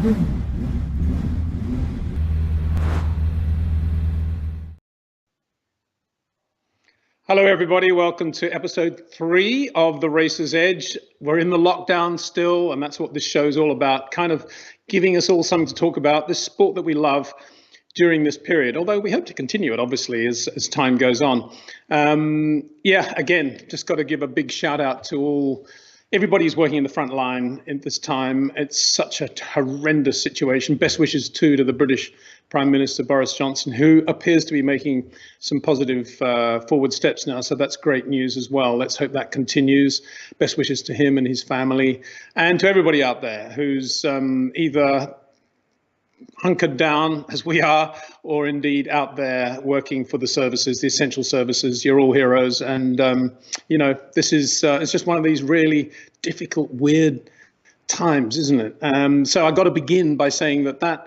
Hello, everybody. Welcome to episode 3 of The Racer's Edge. We're in the lockdown still, and that's what this show is all about, kind of giving us all something to talk about, this sport that we love during this period, although we hope to continue it, obviously, as time goes on. Again, just got to give a big shout out to everybody who's working in the front line at this time. It's such a horrendous situation. Best wishes too to the British Prime Minister Boris Johnson, who appears to be making some positive forward steps now. So that's great news as well. Let's hope that continues. Best wishes to him and his family, and to everybody out there who's either hunkered down as we are, or indeed out there working for the services, the essential services. You're all heroes. And, this is it's just one of these really difficult, weird times, isn't it? So I got to begin by saying that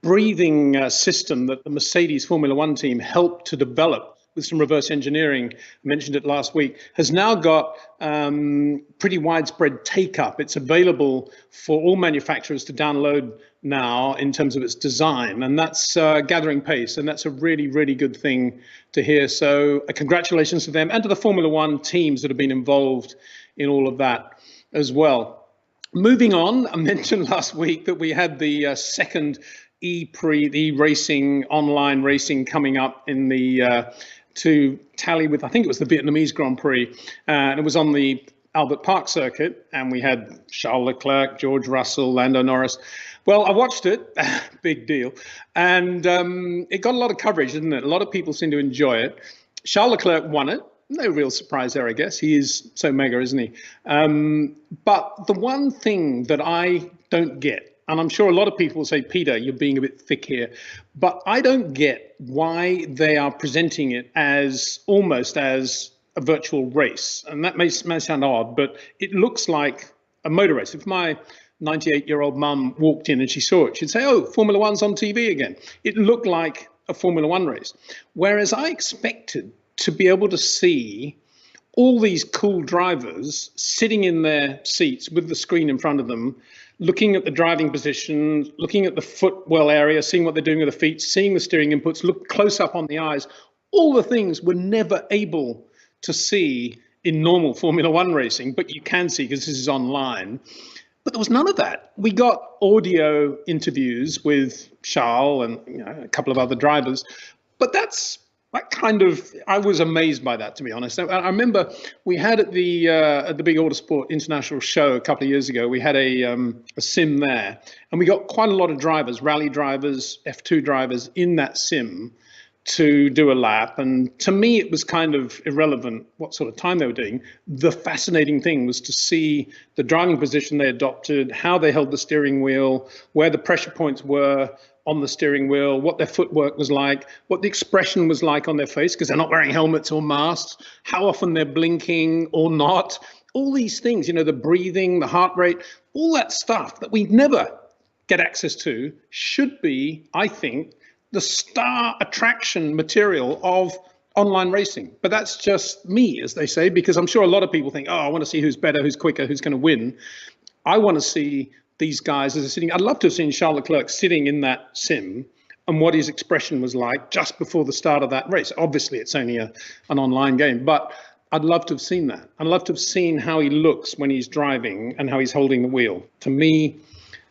breathing system that the Mercedes Formula One team helped to develop with some reverse engineering, I mentioned it last week, has now got pretty widespread take-up. It's available for all manufacturers to download now in terms of its design, and that's gathering pace, and that's a really, really good thing to hear. So congratulations to them and to the Formula One teams that have been involved in all of that as well. Moving on, I mentioned last week that we had the second Ep03, the racing, online racing coming up in the to tally with, I think it was the Vietnamese Grand Prix, and it was on the Albert Park circuit, and we had Charles Leclerc, George Russell, Lando Norris. Well, I watched it, big deal, and it got a lot of coverage, didn't it? A lot of people seem to enjoy it. Charles Leclerc won it. No real surprise there, I guess. He is so mega, isn't he? But the one thing that I don't get, and I'm sure a lot of people will say, Peter, you're being a bit thick here, but I don't get why they are presenting it as almost as a virtual race. And that may sound odd, but it looks like a motor race. If my 98-year-old mum walked in and she saw it, she'd say, oh, Formula One's on TV again. It looked like a Formula One race. Whereas I expected to be able to see all these cool drivers sitting in their seats with the screen in front of them, looking at the driving position, looking at the footwell area, seeing what they're doing with the feet, seeing the steering inputs, look close up on the eyes. All the things we're never able to see in normal Formula One racing, but you can see because this is online. But there was none of that. We got audio interviews with Charles and a couple of other drivers, but that kind of, I was amazed by that, to be honest. I remember we had at the Big Autosport International Show a couple of years ago, we had a sim there, and we got quite a lot of drivers, rally drivers, F2 drivers in that sim to do a lap. And to me, it was kind of irrelevant what sort of time they were doing. The fascinating thing was to see the driving position they adopted, how they held the steering wheel, where the pressure points were on the steering wheel, what their footwork was like, what the expression was like on their face, because they're not wearing helmets or masks, how often they're blinking or not, all these things, the breathing, the heart rate, all that stuff that we never get access to should be, I think, the star attraction material of online racing. But that's just me, as they say, because I'm sure a lot of people think, oh, I want to see who's better, who's quicker, who's going to win. I want to see these guys as they're sitting. I'd love to have seen Charles Leclerc sitting in that sim and what his expression was like just before the start of that race. Obviously, it's only an online game, but I'd love to have seen that. I'd love to have seen how he looks when he's driving and how he's holding the wheel. To me,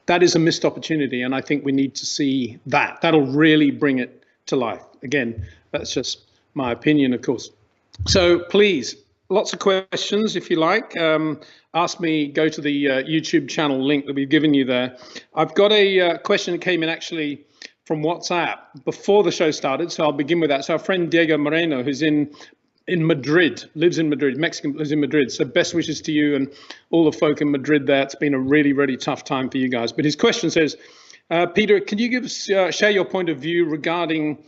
that is a missed opportunity, and I think we need to see that. That'll really bring it to life. Again, that's just my opinion, of course. So please, lots of questions, if you like. Ask me, go to the YouTube channel link that we've given you there. I've got a question that came in actually from WhatsApp before the show started, so I'll begin with that. So our friend Diego Moreno, who's in Madrid, lives in Madrid, Mexican, lives in Madrid. So best wishes to you and all the folk in Madrid there. It's been a really, really tough time for you guys. But his question says, Peter, can you give us, share your point of view regarding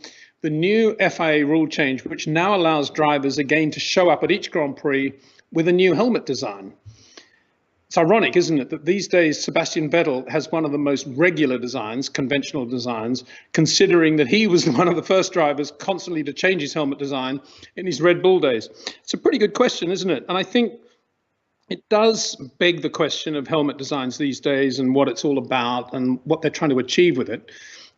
the new FIA rule change, which now allows drivers again to show up at each Grand Prix with a new helmet design? It's ironic, isn't it, that these days Sebastian Vettel has one of the most regular designs, conventional designs, considering that he was one of the first drivers constantly to change his helmet design in his Red Bull days. It's a pretty good question, isn't it? And I think It does beg the question of helmet designs these days and what it's all about and what they're trying to achieve with it.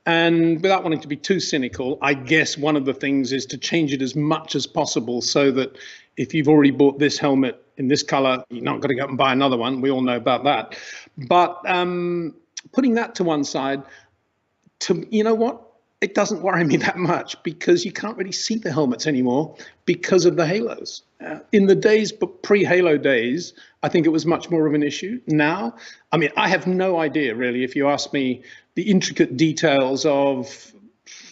And without wanting to be too cynical, I guess one of the things is to change it as much as possible so that if you've already bought this helmet in this color, you're not going to go and buy another one. We all know about that. But putting that to one side, you know what? It doesn't worry me that much because you can't really see the helmets anymore because of the halos. In the days, but pre-halo days, I think it was much more of an issue. Now, I mean, I have no idea really. If you ask me the intricate details of,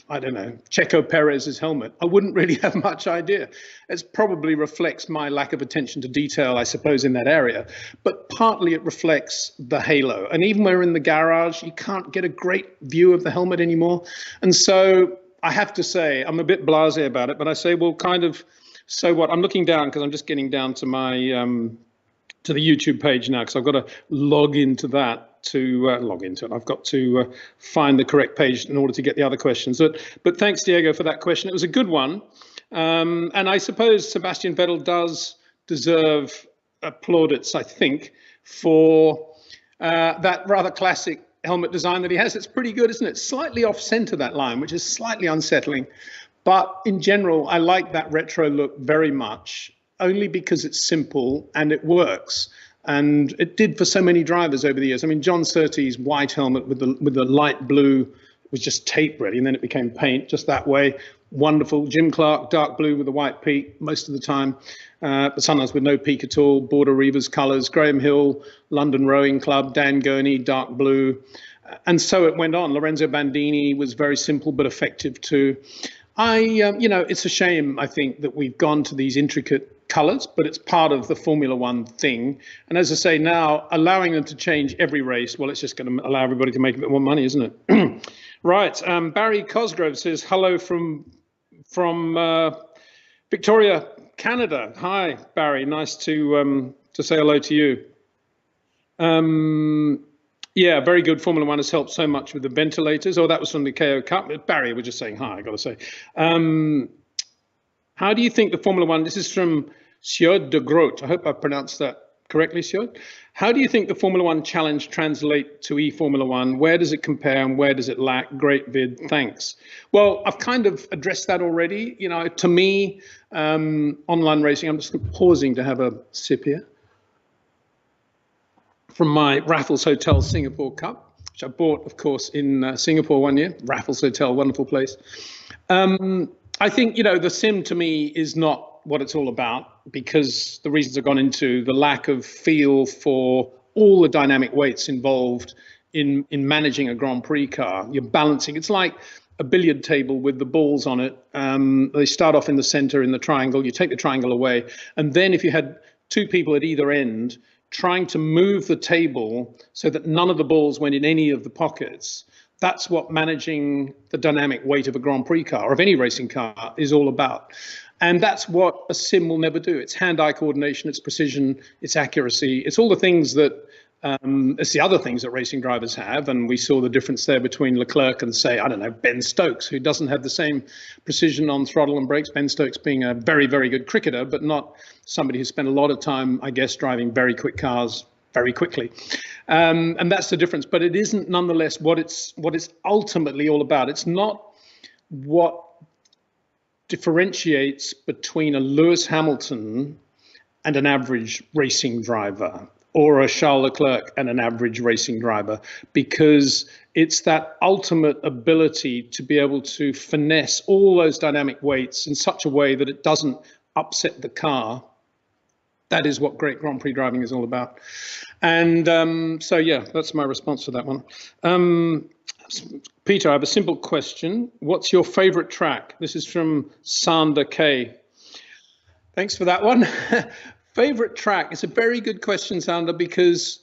I don't know, Checo Perez's helmet, I wouldn't really have much idea. It probably reflects my lack of attention to detail, I suppose, in that area. But partly it reflects the halo. And even when we're in the garage, you can't get a great view of the helmet anymore. And so I have to say, I'm a bit blasé about it, but I say, well, kind of, so what? I'm looking down because I'm just getting down to my to the YouTube page now because I've got to log into that to log into it. I've got to find the correct page in order to get the other questions. But thanks, Diego, for that question. It was a good one. And I suppose Sebastian Vettel does deserve plaudits, I think, for that rather classic helmet design that he has. It's pretty good, isn't it? Slightly off center, that line, which is slightly unsettling. But in general, I like that retro look very much, only because it's simple and it works. And it did for so many drivers over the years. I mean, John Surtees' white helmet with the light blue was just tape really, and then it became paint just that way. Wonderful. Jim Clark, dark blue with a white peak most of the time, but sometimes with no peak at all. Border Reivers colours. Graham Hill, London Rowing Club, Dan Gurney, dark blue. And so it went on. Lorenzo Bandini was very simple but effective too. You know, it's a shame, I think, that we've gone to these intricate colours, but it's part of the Formula One thing. And as I say now, allowing them to change every race, well, it's just going to allow everybody to make a bit more money, isn't it? Right. Barry Cosgrove says, hello from Victoria, Canada. Hi, Barry. Nice to say hello to you. Yeah, very good. Formula One has helped so much with the ventilators. Oh, that was from the KO Cup. Barry, we're just saying hi, I got to say. How do you think the Formula One, this is from Sjod de Groot. I hope I pronounced that correctly, Sjod. How do you think the Formula One challenge translate to eFormula One? Where does it compare and where does it lack? Great vid, thanks. Well, I've kind of addressed that already. You know, to me, online racing, I'm just pausing to have a sip here from my Raffles Hotel Singapore Cup, which I bought, of course, in Singapore one year. Raffles Hotel, wonderful place. I think, you know, the sim to me is not what it's all about because the reasons I've gone into, the lack of feel for all the dynamic weights involved in managing a Grand Prix car. You're balancing. It's like a billiard table with the balls on it. They start off in the center in the triangle. You take the triangle away. And then if you had two people at either end, trying to move the table so that none of the balls went in any of the pockets. That's what managing the dynamic weight of a Grand Prix car or of any racing car is all about. And that's what a sim will never do. It's hand-eye coordination, it's precision, it's accuracy. It's all the things that, it's the other things that racing drivers have. And we saw the difference there between Leclerc and, say, I don't know, Ben Stokes, who doesn't have the same precision on throttle and brakes. Ben Stokes being a very, very good cricketer, but not somebody who spent a lot of time, I guess, driving very quick cars very quickly. And that's the difference. But it isn't nonetheless what it's ultimately all about. It's not what differentiates between a Lewis Hamilton and an average racing driver, or a Charles Leclerc and an average racing driver, because it's that ultimate ability to be able to finesse all those dynamic weights in such a way that it doesn't upset the car. That is what great Grand Prix driving is all about. And so, yeah, that's my response to that one. Peter, I have a simple question. What's your favorite track? This is from Sander K. Thanks for that one. Favorite track? It's a very good question, Sander, because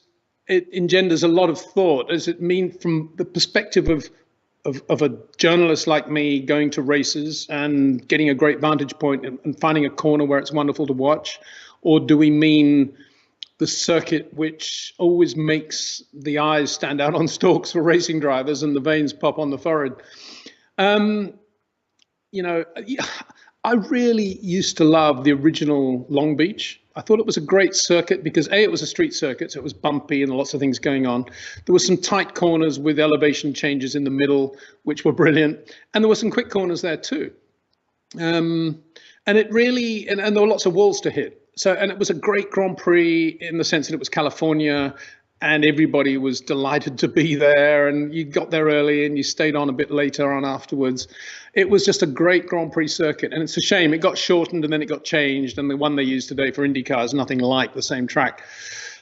it engenders a lot of thought. Does it mean from the perspective of a journalist like me going to races and getting a great vantage point and finding a corner where it's wonderful to watch? Or do we mean the circuit which always makes the eyes stand out on stalks for racing drivers and the veins pop on the forehead? You know, I really used to love the original Long Beach. I thought it was a great circuit because A, it was a street circuit, so it was bumpy and lots of things going on. There were some tight corners with elevation changes in the middle, which were brilliant. And there were some quick corners there too. And it really, and there were lots of walls to hit. So, and it was a great Grand Prix in the sense that it was California and everybody was delighted to be there, and you got there early and you stayed on a bit later on afterwards. It was just a great Grand Prix circuit, and it's a shame it got shortened and then it got changed, and the one they use today for IndyCar is nothing like the same track.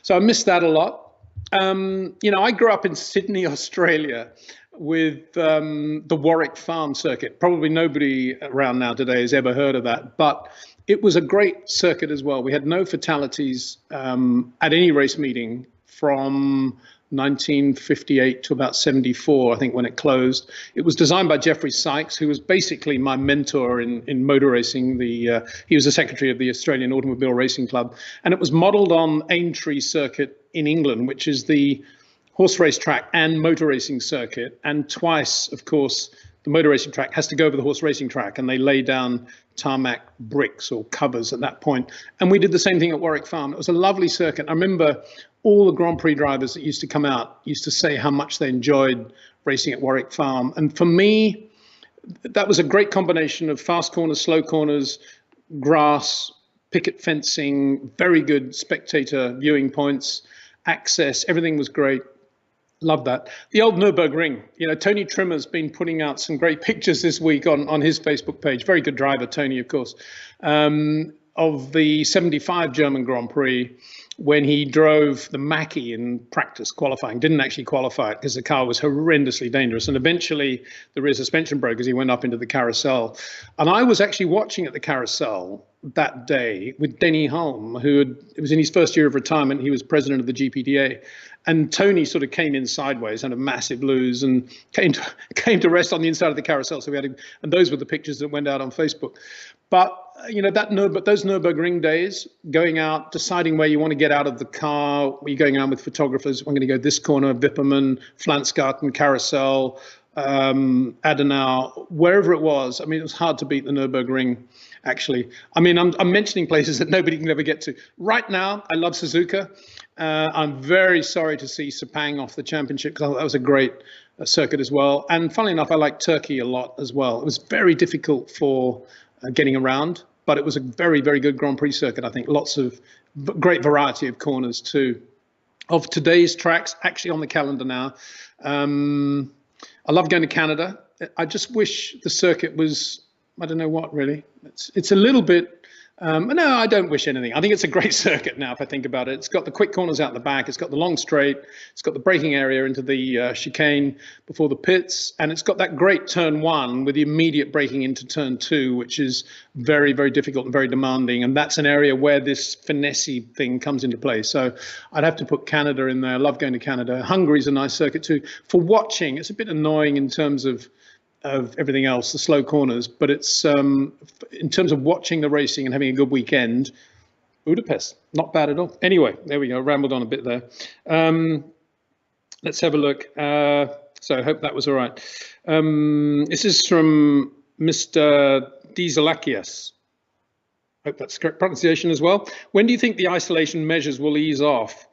So I missed that a lot. You know, I grew up in Sydney, Australia, with the Warwick Farm circuit. Probably nobody around now today has ever heard of that, but it was a great circuit as well. We had no fatalities at any race meeting from 1958 to about 74, I think, when it closed. It was designed by Jeffrey Sykes, who was basically my mentor in motor racing. He was the secretary of the Australian Automobile Racing Club, and it was modeled on Aintree Circuit in England, which is the horse race track and motor racing circuit. And twice, of course, the motor racing track has to go over the horse racing track, and they lay down tarmac bricks or covers at that point. And we did the same thing at Warwick Farm. It was a lovely circuit. I remember all the Grand Prix drivers that used to come out used to say how much they enjoyed racing at Warwick Farm. And for me, that was a great combination of fast corners, slow corners, grass, picket fencing, very good spectator viewing points, access, everything was great. Love that. The old Nürburgring, you know, Tony Trimmer's been putting out some great pictures this week on his Facebook page. Very good driver, Tony, of course, of the 75 German Grand Prix when he drove the Mackie in practice qualifying. Didn't actually qualify it because the car was horrendously dangerous. And eventually the rear suspension broke as he went up into the carousel. And I was actually watching at the carousel that day with Denny Hulme, it was in his first year of retirement. He was president of the GPDA. And Tony sort of came in sideways, had a massive lose, and came to rest on the inside of the carousel. So and those were the pictures that went out on Facebook. But you know, those Nürburgring days, going out, deciding where you want to get out of the car, where you're going around with photographers. I'm going to go this corner, Wipperman, Flansgarten, Carousel, Adenauer, wherever it was. I mean, it was hard to beat the Nürburgring. Actually, I mean, I'm mentioning places that nobody can ever get to. Right now, I love Suzuka. I'm very sorry to see Sepang off the championship because that was a great circuit as well. And funnily enough, I like Turkey a lot as well. It was very difficult for getting around, but it was a very, very good Grand Prix circuit. I think lots of great variety of corners too. Of today's tracks, actually on the calendar now, I love going to Canada. I just wish the circuit was, I don't know what really. It's a little bit. No, I don't wish anything. I think it's a great circuit now if I think about it. It's got the quick corners out the back. It's got the long straight. It's got the braking area into the chicane before the pits. And it's got that great turn one with the immediate braking into turn two, which is very, very difficult and very demanding. And that's an area where this finessey thing comes into play. So I'd have to put Canada in there. I love going to Canada. Hungary's a nice circuit too. For watching, it's a bit annoying in terms of everything else, the slow corners, but it's in terms of watching the racing and having a good weekend, Budapest, not bad at all. Anyway, there we go, rambled on a bit there. Let's have a look. So I hope that was all right. This is from Mr. Dieselakias. Hope that's correct pronunciation as well. When do you think the isolation measures will ease off?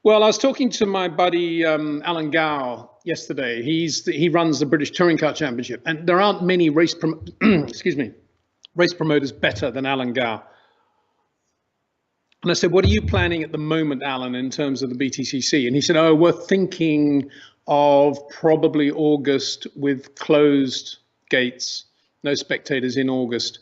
Well, I was talking to my buddy Alan Gow yesterday. He runs the British Touring Car Championship, and there aren't many race promoters better than Alan Gow. And I said, "What are you planning at the moment, Alan, in terms of the BTCC?" And he said, "Oh, we're thinking of probably August with closed gates, no spectators in August."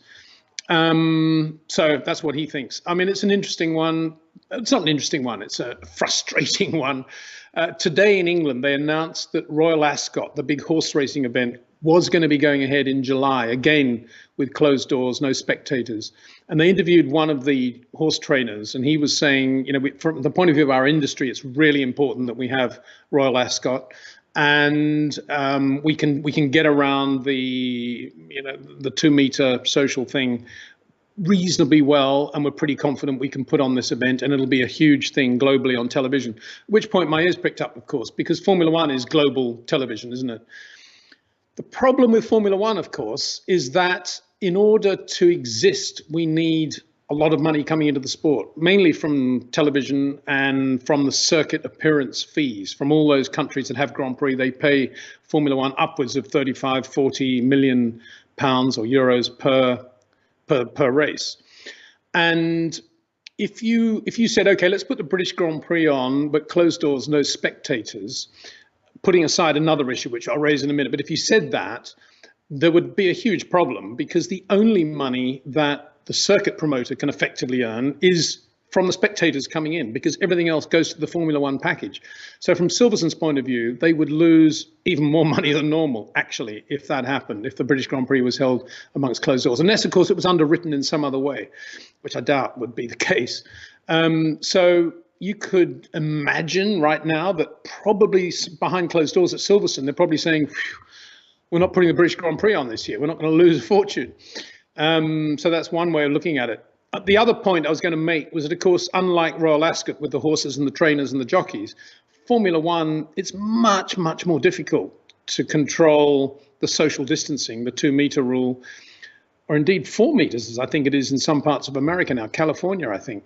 So that's what he thinks. I mean, it's an interesting one. It's not an interesting one. It's a frustrating one. Today in England, they announced that Royal Ascot, the big horse racing event, was going to be going ahead in July, again, with closed doors, no spectators. And they interviewed one of the horse trainers, and he was saying, you know, from the point of view of our industry, it's really important that we have Royal Ascot. And we can get around the 2-meter social thing reasonably well, and we're pretty confident we can put on this event, and it'll be a huge thing globally on television. At which point my ears picked up, of course, because Formula One is global television, isn't it? The problem with Formula One, of course, is that in order to exist, we need a lot of money coming into the sport, mainly from television and from the circuit appearance fees from all those countries that have Grand Prix. They pay Formula One upwards of 35, 40 million pounds or euros per race. And if you said, okay, let's put the British Grand Prix on, but closed doors, no spectators, putting aside another issue, which I'll raise in a minute, but if you said that, there would be a huge problem, because the only money that the circuit promoter can effectively earn is from the spectators coming in, because everything else goes to the Formula One package. So from Silverstone's point of view, they would lose even more money than normal, actually, if that happened, if the British Grand Prix was held amongst closed doors. Unless, of course, it was underwritten in some other way, which I doubt would be the case. So you could imagine right now that probably behind closed doors at Silverstone, they're probably saying, we're not putting the British Grand Prix on this year. We're not going to lose a fortune. So that's one way of looking at it. The other point I was going to make was that, of course, unlike Royal Ascot with the horses and the trainers and the jockeys, Formula One, it's much, much more difficult to control the social distancing, the 2-meter rule, or indeed 4 meters, as I think it is in some parts of America now, California, I think.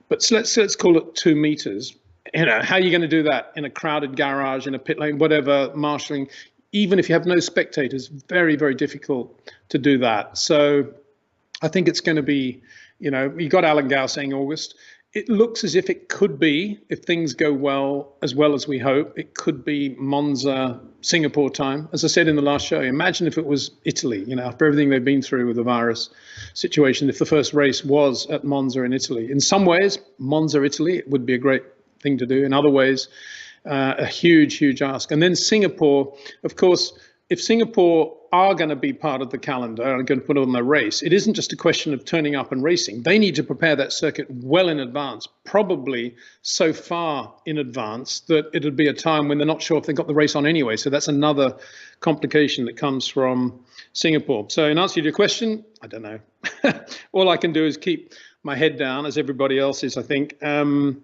But let's call it 2 meters. You know, how are you going to do that in a crowded garage, in a pit lane, whatever, marshalling? Even if you have no spectators, very, very difficult to do that. So I think it's going to be, you know, you got Alan Gow saying August. It looks as if it could be, if things go well as we hope, it could be Monza, Singapore time. As I said in the last show, imagine if it was Italy, you know, after everything they've been through with the virus situation, if the first race was at Monza in Italy. In some ways, Monza, Italy, it would be a great thing to do. In other ways, a huge, huge ask. And then Singapore, of course, if Singapore are going to be part of the calendar and are going to put on their race, it isn't just a question of turning up and racing. They need to prepare that circuit well in advance, probably so far in advance that it'll be a time when they're not sure if they've got the race on anyway. So that's another complication that comes from Singapore. So in answer to your question, I don't know. All I can do is keep my head down, as everybody else is, I think, and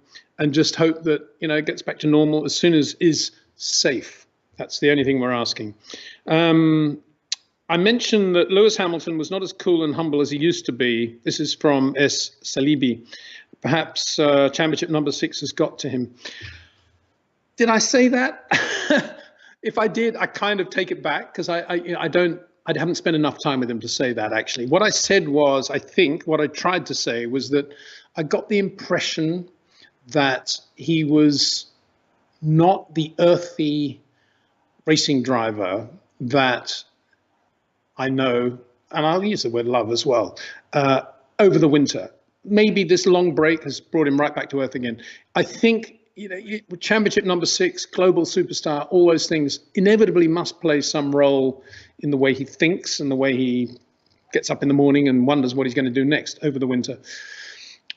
just hope that, you know, it gets back to normal as soon as is safe. That's the only thing we're asking. I mentioned that Lewis Hamilton was not as cool and humble as he used to be. This is from S. Salibi. Perhaps championship number 6 has got to him. Did I say that? If I did, I kind of take it back, because I haven't spent enough time with him to say that, actually. What I said was, I think, what I tried to say was that I got the impression that he was not the earthy racing driver that I know, and I'll use the word love as well, over the winter. Maybe this long break has brought him right back to earth again. I think, you know, championship number 6, global superstar, all those things inevitably must play some role in the way he thinks and the way he gets up in the morning and wonders what he's going to do next over the winter.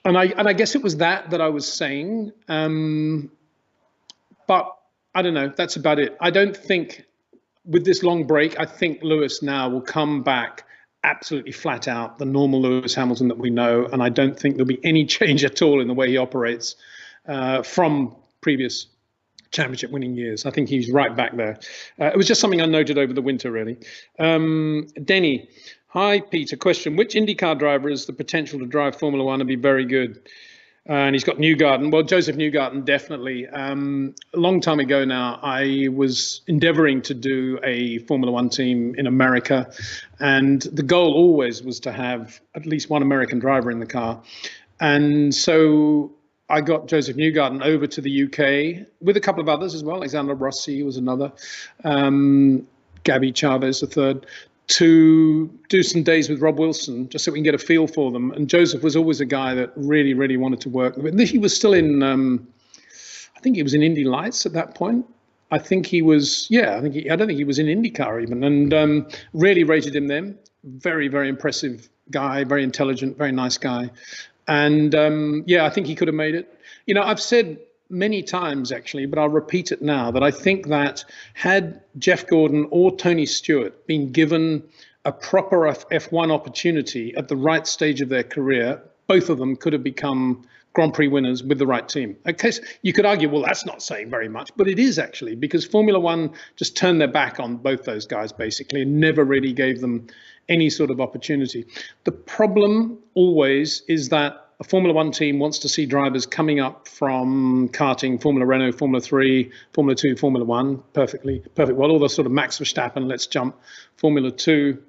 And I guess it was that I was saying, but I don't know, that's about it. I don't think with this long break, I think Lewis now will come back absolutely flat out, the normal Lewis Hamilton that we know. And I don't think there'll be any change at all in the way he operates from previous championship winning years. I think he's right back there. It was just something I noted over the winter, really. Denny, hi, Peter. Question, which IndyCar driver has the potential to drive Formula One and be very good? And he's got Newgarden. Well, Joseph Newgarden, definitely. A long time ago now, I was endeavoring to do a Formula One team in America. And the goal always was to have at least one American driver in the car. And so I got Joseph Newgarden over to the UK with a couple of others as well. Alexander Rossi was another. Gabby Chavez, the third, to do some days with Rob Wilson, just so we can get a feel for them. And Joseph was always a guy that really, really wanted to work with. He was still in, I think he was in Indy Lights at that point. I think he was, yeah, I don't think he was in IndyCar even. And really rated him then. Very, very impressive guy, very intelligent, very nice guy. And yeah, I think he could have made it. You know, I've said many times actually, but I'll repeat it now, that I think that had Jeff Gordon or Tony Stewart been given a proper F1 opportunity at the right stage of their career, both of them could have become Grand Prix winners with the right team. Okay, so you could argue, well, that's not saying very much, but it is actually, because Formula One just turned their back on both those guys basically and never really gave them any sort of opportunity. The problem always is that a Formula One team wants to see drivers coming up from karting, Formula Renault, Formula 3, Formula 2, Formula 1, perfect. Well, all the sort of Max Verstappen, let's jump, Formula 2.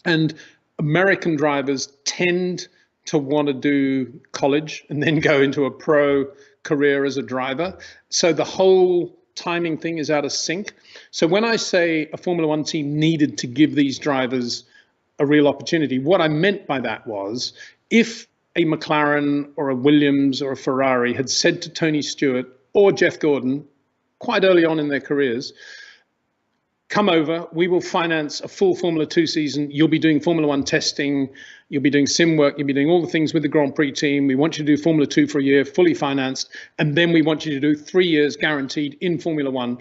And American drivers tend to want to do college and then go into a pro career as a driver. So the whole timing thing is out of sync. So when I say a Formula One team needed to give these drivers a real opportunity, what I meant by that was, if a McLaren or a Williams or a Ferrari had said to Tony Stewart or Jeff Gordon quite early on in their careers, come over, we will finance a full Formula 2 season, you'll be doing Formula 1 testing, you'll be doing sim work, you'll be doing all the things with the Grand Prix team, we want you to do Formula 2 for a year, fully financed, and then we want you to do 3 years guaranteed in Formula 1.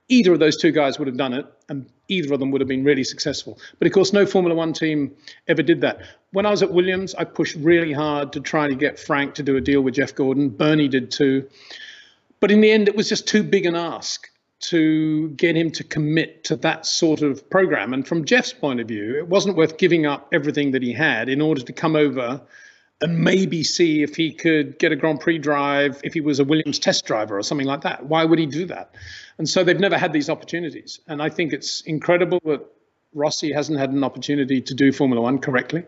Either of those two guys would have done it, and either of them would have been really successful. But of course, no Formula One team ever did that. When I was at Williams, I pushed really hard to try to get Frank to do a deal with Jeff Gordon. Bernie did too. But in the end, it was just too big an ask to get him to commit to that sort of program. And from Jeff's point of view, it wasn't worth giving up everything that he had in order to come over and maybe see if he could get a Grand Prix drive if he was a Williams test driver or something like that. Why would he do that? And so they've never had these opportunities. And I think it's incredible that Rossi hasn't had an opportunity to do Formula One correctly.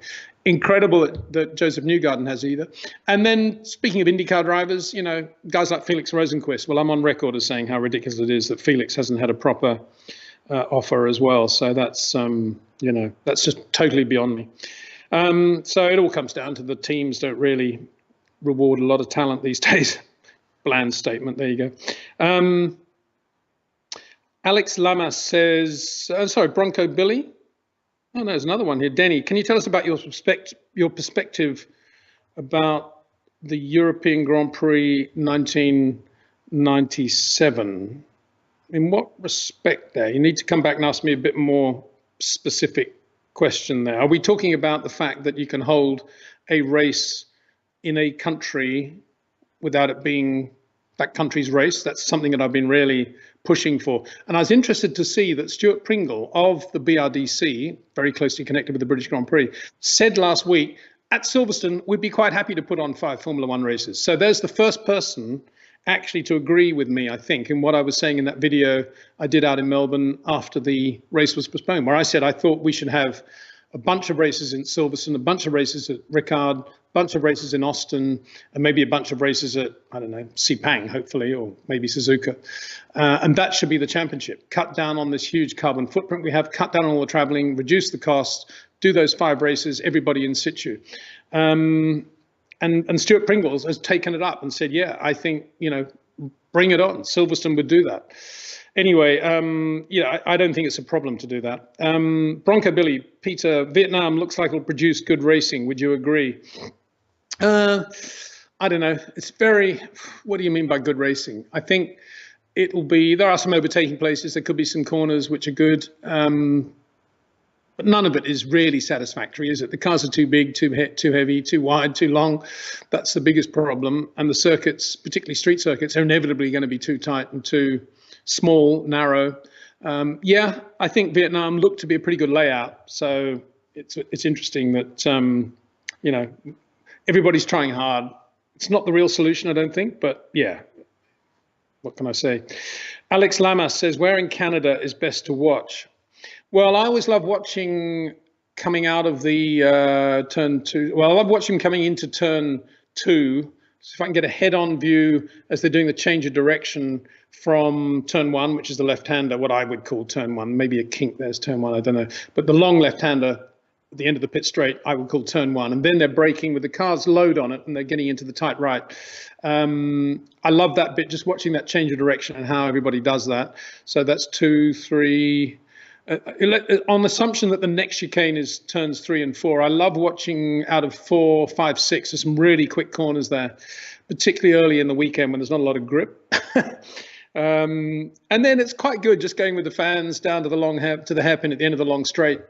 Incredible that Joseph Newgarden has either. And then speaking of IndyCar drivers, you know, guys like Felix Rosenqvist, well, I'm on record as saying how ridiculous it is that Felix hasn't had a proper offer as well. So that's, you know, that's just totally beyond me. So it all comes down to the teams don't really reward a lot of talent these days. Bland statement. There you go. Alex Lamas says, sorry, Bronco Billy. Oh, no, there's another one here. Denny, can you tell us about your perspective about the European Grand Prix 1997? In what respect there? You need to come back and ask me a bit more specific question there. Are we talking about the fact that you can hold a race in a country without it being that country's race? That's something that I've been really pushing for. And I was interested to see that Stuart Pringle of the BRDC, very closely connected with the British Grand Prix, said last week, at Silverstone, we'd be quite happy to put on 5 Formula One races. So there's the first person actually to agree with me, I think, in what I was saying in that video I did out in Melbourne after the race was postponed, where I said I thought we should have a bunch of races in Silverstone, a bunch of races at Ricard, a bunch of races in Austin, and maybe a bunch of races at, I don't know, Sepang, hopefully, or maybe Suzuka. And that should be the championship. Cut down on this huge carbon footprint we have, cut down on all the traveling, reduce the cost, do those 5 races, everybody in situ. And Stuart Pringles has taken it up and said, yeah, I think, you know, bring it on. Silverstone would do that. Anyway, yeah, I don't think it's a problem to do that. Bronco Billy, Peter, Vietnam looks like it'll produce good racing. Would you agree? I don't know. It's very, what do you mean by good racing? I think it'll be, there are some overtaking places. There could be some corners which are good. But none of it is really satisfactory, is it? The cars are too big, too heavy, too wide, too long. That's the biggest problem. And the circuits, particularly street circuits, are inevitably going to be too tight and too small, narrow. Yeah, I think Vietnam looked to be a pretty good layout. So it's interesting that, you know, everybody's trying hard. It's not the real solution, I don't think, but yeah, what can I say? Alex Lamas says, where in Canada is best to watch? Well, I always love watching coming out of the turn 2. Well, I love watching coming into turn 2. So if I can get a head-on view as they're doing the change of direction from turn 1, which is the left-hander, what I would call turn 1, maybe a kink, there's turn 1, I don't know. But the long left-hander at the end of the pit straight, I would call turn 1. And then they're braking with the car's load on it and they're getting into the tight right. I love that bit, just watching that change of direction and how everybody does that. So that's 2, 3... on the assumption that the next chicane is turns 3 and 4, I love watching out of 4, 5, 6. There's some really quick corners there, particularly early in the weekend when there's not a lot of grip. And then it's quite good just going with the fans down to the hairpin at the end of the long straight,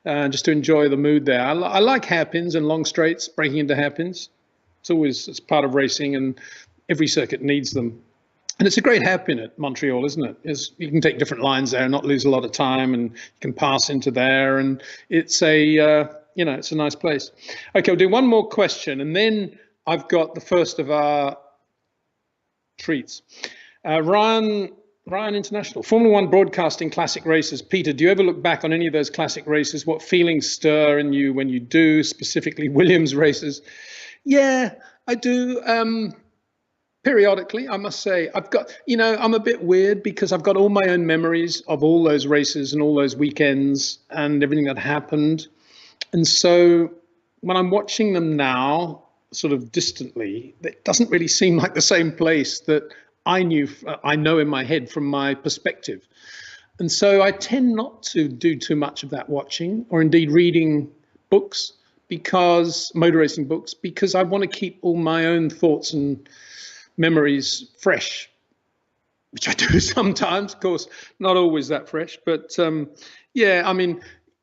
just to enjoy the mood there. I like hairpins and long straights, breaking into hairpins. It's part of racing, and every circuit needs them. And it's a great hairpin at Montreal, isn't it? You can take different lines there and not lose a lot of time, and you can pass into there, and it's it's a nice place. Okay, we'll do one more question, and then I've got the first of our treats. Ryan International, Formula One broadcasting classic races. Peter, do you ever look back on any of those classic races? What feelings stir in you when you do, specifically Williams races? Yeah, I do. Periodically, I must say. I've got, I'm a bit weird because I've got all my own memories of all those races and all those weekends and everything that happened. And so when I'm watching them now, sort of distantly, it doesn't really seem like the same place that I know in my head from my perspective. And so I tend not to do too much of that watching, or indeed reading books, motor racing books, because I want to keep all my own thoughts and memories fresh, which I do sometimes, of course, not always that fresh. But yeah, I mean,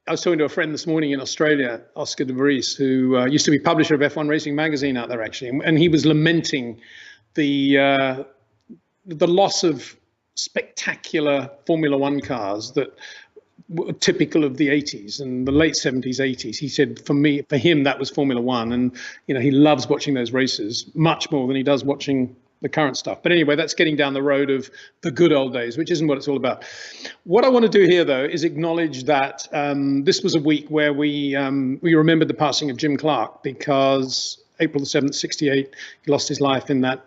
I was talking to a friend this morning in Australia, Oscar de Vries, who used to be publisher of F1 Racing magazine out there, actually, and he was lamenting the loss of spectacular Formula One cars that were typical of the 80s and the late 70s, 80s. He said, for him, that was Formula One, and he loves watching those races much more than he does watching the current stuff. But anyway, that's getting down the road of the good old days, which isn't what it's all about. What I want to do here, though, is acknowledge that this was a week where we remembered the passing of Jim Clark, because April the 7th, 68, he lost his life in that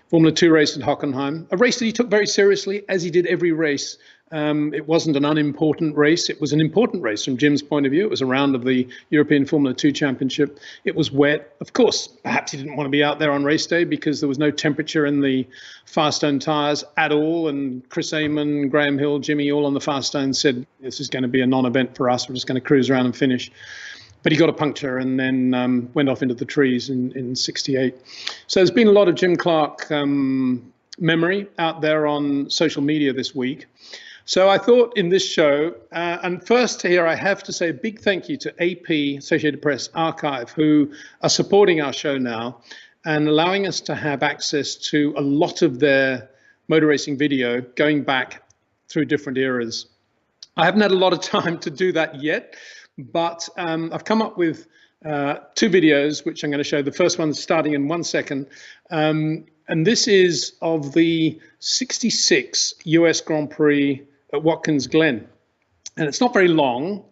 Formula 2 race at Hockenheim, a race that he took very seriously, as he did every race. It wasn't an unimportant race. It was an important race from Jim's point of view. It was a round of the European Formula 2 Championship. It was wet. Of course, perhaps he didn't want to be out there on race day because there was no temperature in the Firestone tyres at all. And Chris Amon, Graham Hill, Jimmy, all on the Firestone said, this is going to be a non-event for us. We're just going to cruise around and finish. But he got a puncture and then went off into the trees in 68. So there's been a lot of Jim Clark memory out there on social media this week. So I thought in this show, and first here I have to say a big thank you to AP, Associated Press Archive, who are supporting our show now and allowing us to have access to a lot of their motor racing video going back through different eras. I haven't had a lot of time to do that yet, but I've come up with two videos, which I'm going to show. The first one's starting in 1 second. And this is of the 66 US Grand Prix at Watkins Glen. And it's not very long,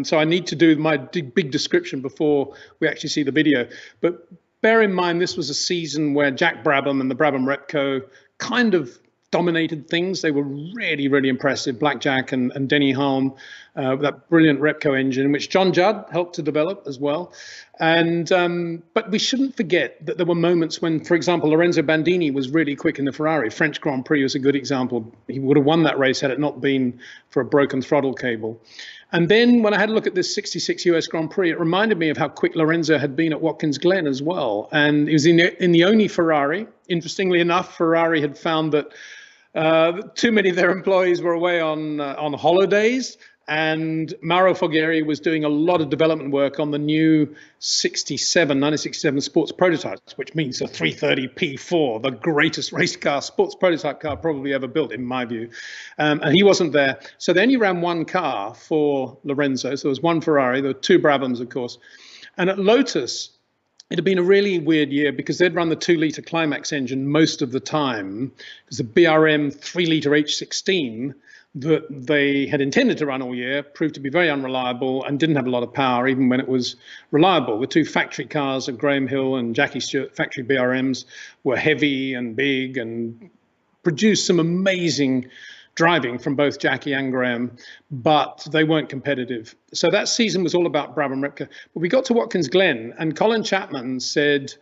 so I need to do my big description before we actually see the video. But bear in mind, this was a season where Jack Brabham and the Brabham Repco kind of dominated things. They were really, really impressive. Blackjack and Denny Hulme, that brilliant Repco engine, which John Judd helped to develop as well. And but we shouldn't forget that there were moments when, for example, Lorenzo Bandini was really quick in the Ferrari. French Grand Prix was a good example. He would have won that race had it not been for a broken throttle cable. And then when I had a look at this 66 US Grand Prix, it reminded me of how quick Lorenzo had been at Watkins Glen as well. And he was in the only Ferrari. Interestingly enough, Ferrari had found that too many of their employees were away on holidays, and Mauro Foghieri was doing a lot of development work on the new 1967 sports prototypes, which means the 330 P4, the greatest race car, sports prototype car probably ever built, in my view. And he wasn't there. So they only ran one car for Lorenzo. So there was one Ferrari, there were two Brabhams, of course. And at Lotus, it had been a really weird year because they'd run the 2-litre Climax engine most of the time, because the BRM 3-litre H16 that they had intended to run all year proved to be very unreliable and didn't have a lot of power, even when it was reliable. The two factory cars of Graham Hill and Jackie Stewart factory BRMs were heavy and big and produced some amazing driving from both Jackie and Graham, but they weren't competitive. So that season was all about Brabham Repco. But we got to Watkins Glen, and Colin Chapman said,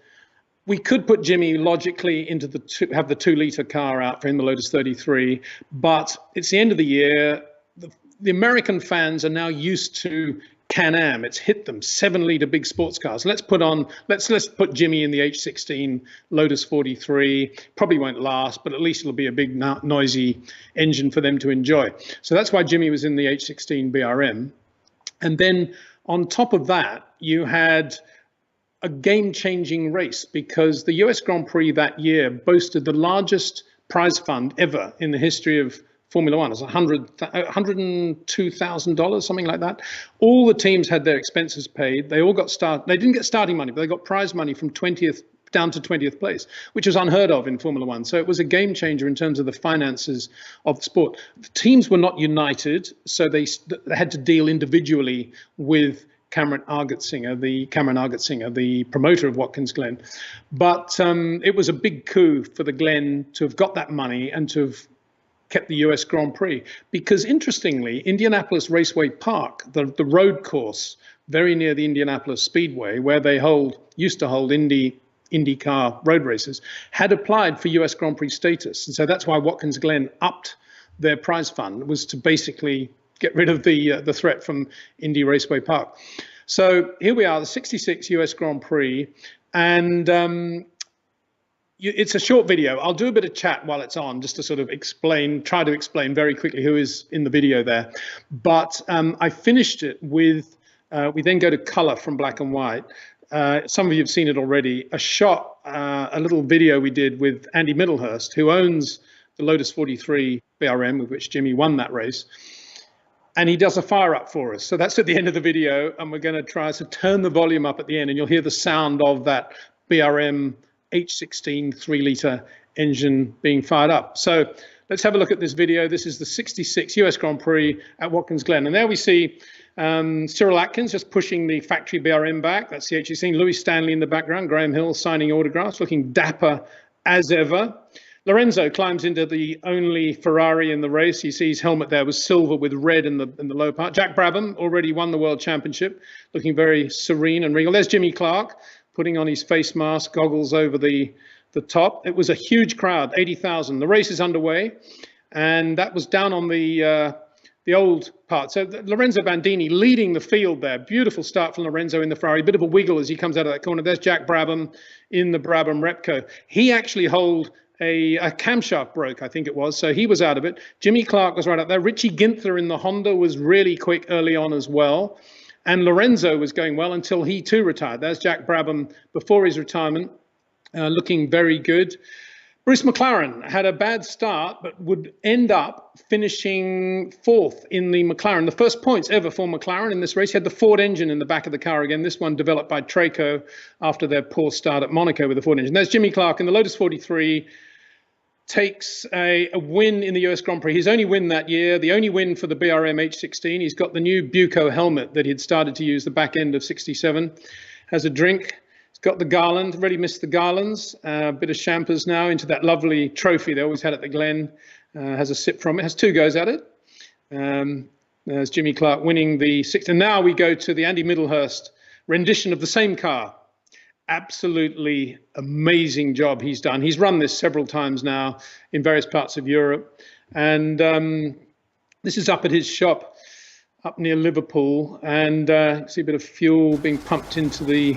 we could put Jimmy logically into have the 2-litre car out for him, the Lotus 33, but it's the end of the year. The American fans are now used to Can-Am. It's hit them, 7-litre big sports cars. Let's put Jimmy in the H16 Lotus 43. Probably won't last, but at least it'll be a big noisy engine for them to enjoy. So that's why Jimmy was in the H16 BRM. And then on top of that, you had a game-changing race because the US Grand Prix that year boasted the largest prize fund ever in the history of Formula One. It was $102,000, something like that. All the teams had their expenses paid. They all got They didn't get starting money, but they got prize money from 20th down to 20th place, which was unheard of in Formula One. So it was a game changer in terms of the finances of the sport. The teams were not united, so they had to deal individually with Cameron Argetsinger, the promoter of Watkins Glen. But it was a big coup for the Glen to have got that money and to have kept the US Grand Prix. Because interestingly, Indianapolis Raceway Park, the road course very near the Indianapolis Speedway, where they used to hold IndyCar road races, had applied for US Grand Prix status. And so that's why Watkins Glen upped their prize fund, was to basically get rid of the threat from Indy Raceway Park. So here we are, the 66 US Grand Prix, and it's a short video. I'll do a bit of chat while it's on, just to sort of try to explain very quickly who is in the video there. But I finished it with, we then go to color from black and white. Some of you have seen it already, a little video we did with Andy Middlehurst, who owns the Lotus 43 BRM, with which Jimmy won that race. And he does a fire up for us. So that's at the end of the video, and we're going to try to turn the volume up at the end, and you'll hear the sound of that BRM H16 3-litre engine being fired up. So let's have a look at this video. This is the 66 US Grand Prix at Watkins Glen. And there we see Cyril Atkins just pushing the factory BRM back. That's the H16. Louis Stanley in the background. Graham Hill signing autographs, looking dapper as ever. Lorenzo climbs into the only Ferrari in the race. You see his helmet there was silver with red in the low part. Jack Brabham already won the World Championship, looking very serene and regal. There's Jimmy Clark putting on his face mask, goggles over the top. It was a huge crowd, 80,000. The race is underway, and that was down on the old part. So Lorenzo Bandini leading the field there. Beautiful start from Lorenzo in the Ferrari. Bit of a wiggle as he comes out of that corner. There's Jack Brabham in the Brabham Repco. He actually held a camshaft broke, I think it was, so he was out of it. Jimmy Clark was right up there. Richie Ginther in the Honda was really quick early on as well. And Lorenzo was going well until he too retired. There's Jack Brabham before his retirement, looking very good. Bruce McLaren had a bad start, but would end up finishing fourth in the McLaren. The first points ever for McLaren in this race. He had the Ford engine in the back of the car again. This one developed by Traco after their poor start at Monaco with the Ford engine. There's Jimmy Clark in the Lotus 43. Takes a win in the US Grand Prix. His only win that year, the only win for the BRM H16. He's got the new Buco helmet that he'd started to use the back end of 67. Has a drink. He's got the garland. Really missed the garlands. A bit of champers now into that lovely trophy they always had at the Glen. Has a sip from it. Has two goes at it. There's Jimmy Clark winning the sixth. And now we go to the Andy Middlehurst rendition of the same car. Absolutely amazing job he's done. He's run this several times now in various parts of Europe. And this is up at his shop up near Liverpool. And you see a bit of fuel being pumped into the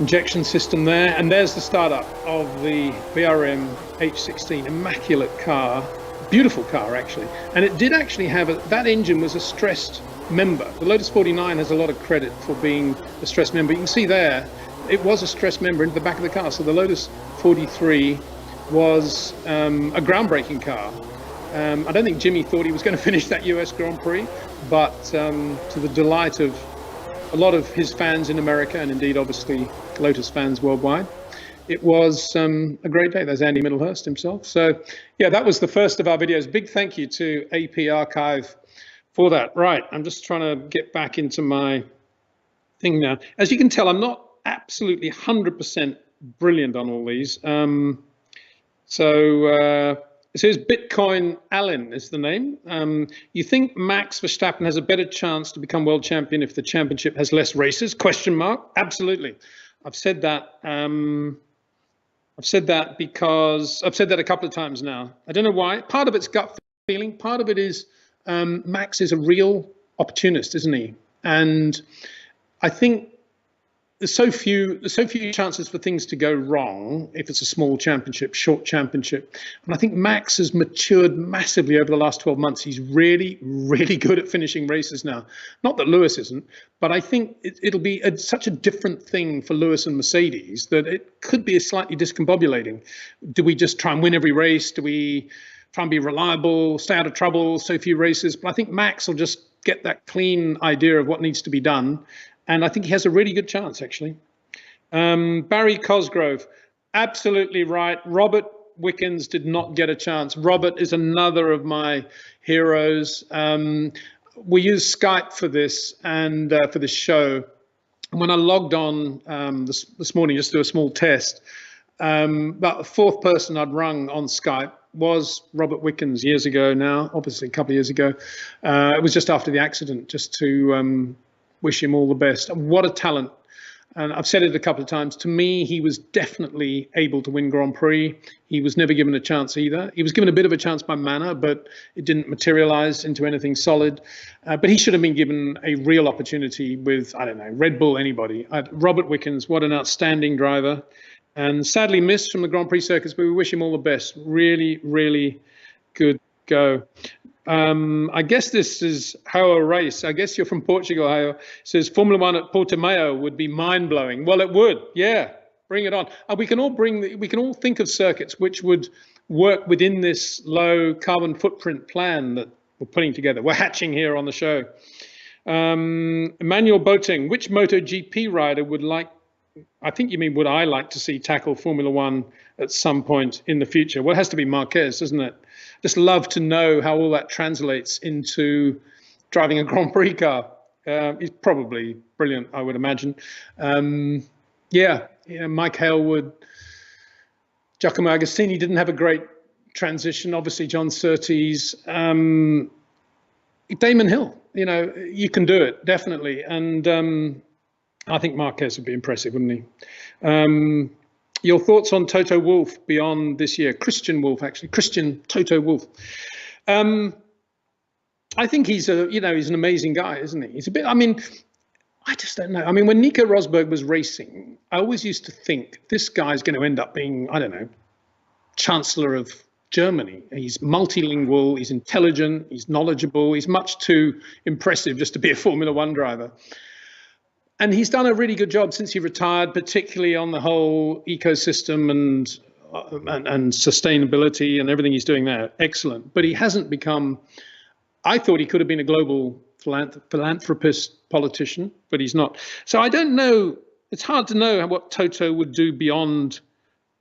injection system there. And there's the startup of the BRM H16. Immaculate car. Beautiful car, actually. And it did actually have that engine was a stressed member. The Lotus 49 has a lot of credit for being a stressed member. You can see there, it was a stressed member into the back of the car. So the Lotus 43 was a groundbreaking car. I don't think Jimmy thought he was going to finish that US Grand Prix, but to the delight of a lot of his fans in America, and indeed, obviously, Lotus fans worldwide, it was a great day. There's Andy Middlehurst himself. So, yeah, that was the first of our videos. Big thank you to AP Archive for that. Right, I'm just trying to get back into my thing now. As you can tell, I'm not absolutely 100% brilliant on all these. It says Bitcoin Allen is the name. You think Max Verstappen has a better chance to become world champion if the championship has less races? Question mark. Absolutely. I've said that. I've said that because I've said that a couple of times now. I don't know why. Part of it's gut feeling. Part of it is Max is a real opportunist, isn't he? And I think there's so few chances for things to go wrong if it's a small championship, short championship. And I think Max has matured massively over the last 12 months. He's really, really good at finishing races now. Not that Lewis isn't, but I think it'll be such a different thing for Lewis and Mercedes that it could be slightly discombobulating. Do we just try and win every race? Do we try and be reliable, stay out of trouble, so few races? But I think Max will just get that clean idea of what needs to be done. And I think he has a really good chance, actually. Barry Cosgrove, absolutely right. Robert Wickens did not get a chance. Robert is another of my heroes. We use Skype for this and for this show. And when I logged on this morning just to do a small test, about the fourth person I'd rung on Skype was Robert Wickens years ago now, obviously a couple of years ago. It was just after the accident, just to wish him all the best. What a talent. And I've said it a couple of times. To me, he was definitely able to win Grand Prix. He was never given a chance either. He was given a bit of a chance by Manor, but it didn't materialize into anything solid. But he should have been given a real opportunity with, I don't know, Red Bull, anybody. Robert Wickens, what an outstanding driver. And sadly missed from the Grand Prix circuits, but we wish him all the best. Really, really good go. I guess this is How race. I guess you're from Portugal, How. It says Formula One at Portimao would be mind-blowing. Well, it would. Yeah, bring it on. We can all think of circuits which would work within this low carbon footprint plan that we're putting together. We're hatching here on the show. Emmanuel Boating, which MotoGP rider would like? I think you mean would I like to see tackle Formula One at some point in the future? Well, it has to be Marquez, doesn't it? Just love to know how all that translates into driving a Grand Prix car. He's probably brilliant, I would imagine. Mike Hailwood, Giacomo Agostini didn't have a great transition. Obviously, John Surtees, Damon Hill. You know, you can do it, definitely. And I think Marquez would be impressive, wouldn't he? Your thoughts on Toto Wolff beyond this year? Christian Toto Wolff. I think he's an amazing guy, isn't he? He's a bit, I just don't know. I mean, when Nico Rosberg was racing, I always used to think this guy's going to end up being, I don't know, Chancellor of Germany. He's multilingual, he's intelligent, he's knowledgeable, he's much too impressive just to be a Formula One driver. And he's done a really good job since he retired, particularly on the whole ecosystem and sustainability and everything he's doing there. Excellent. But he hasn't become, I thought he could have been a global philanthropist politician, but he's not. So I don't know. It's hard to know what Toto would do beyond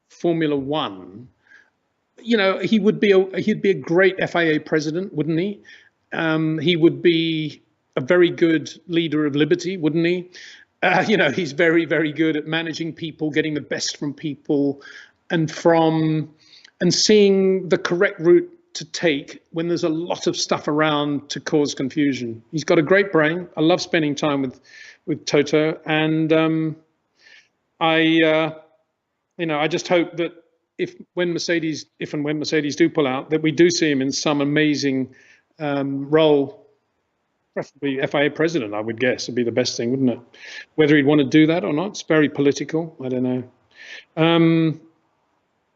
Formula One. You know, he'd be a great FIA president, wouldn't he? He would be a very good leader of liberty, wouldn't he? He's very, very good at managing people, getting the best from people, and seeing the correct route to take when there's a lot of stuff around to cause confusion. He's got a great brain. I love spending time with Toto, and I just hope that if and when Mercedes do pull out, that we do see him in some amazing role. Preferably FIA president, I would guess, would be the best thing, wouldn't it? Whether he'd want to do that or not, it's very political. I don't know.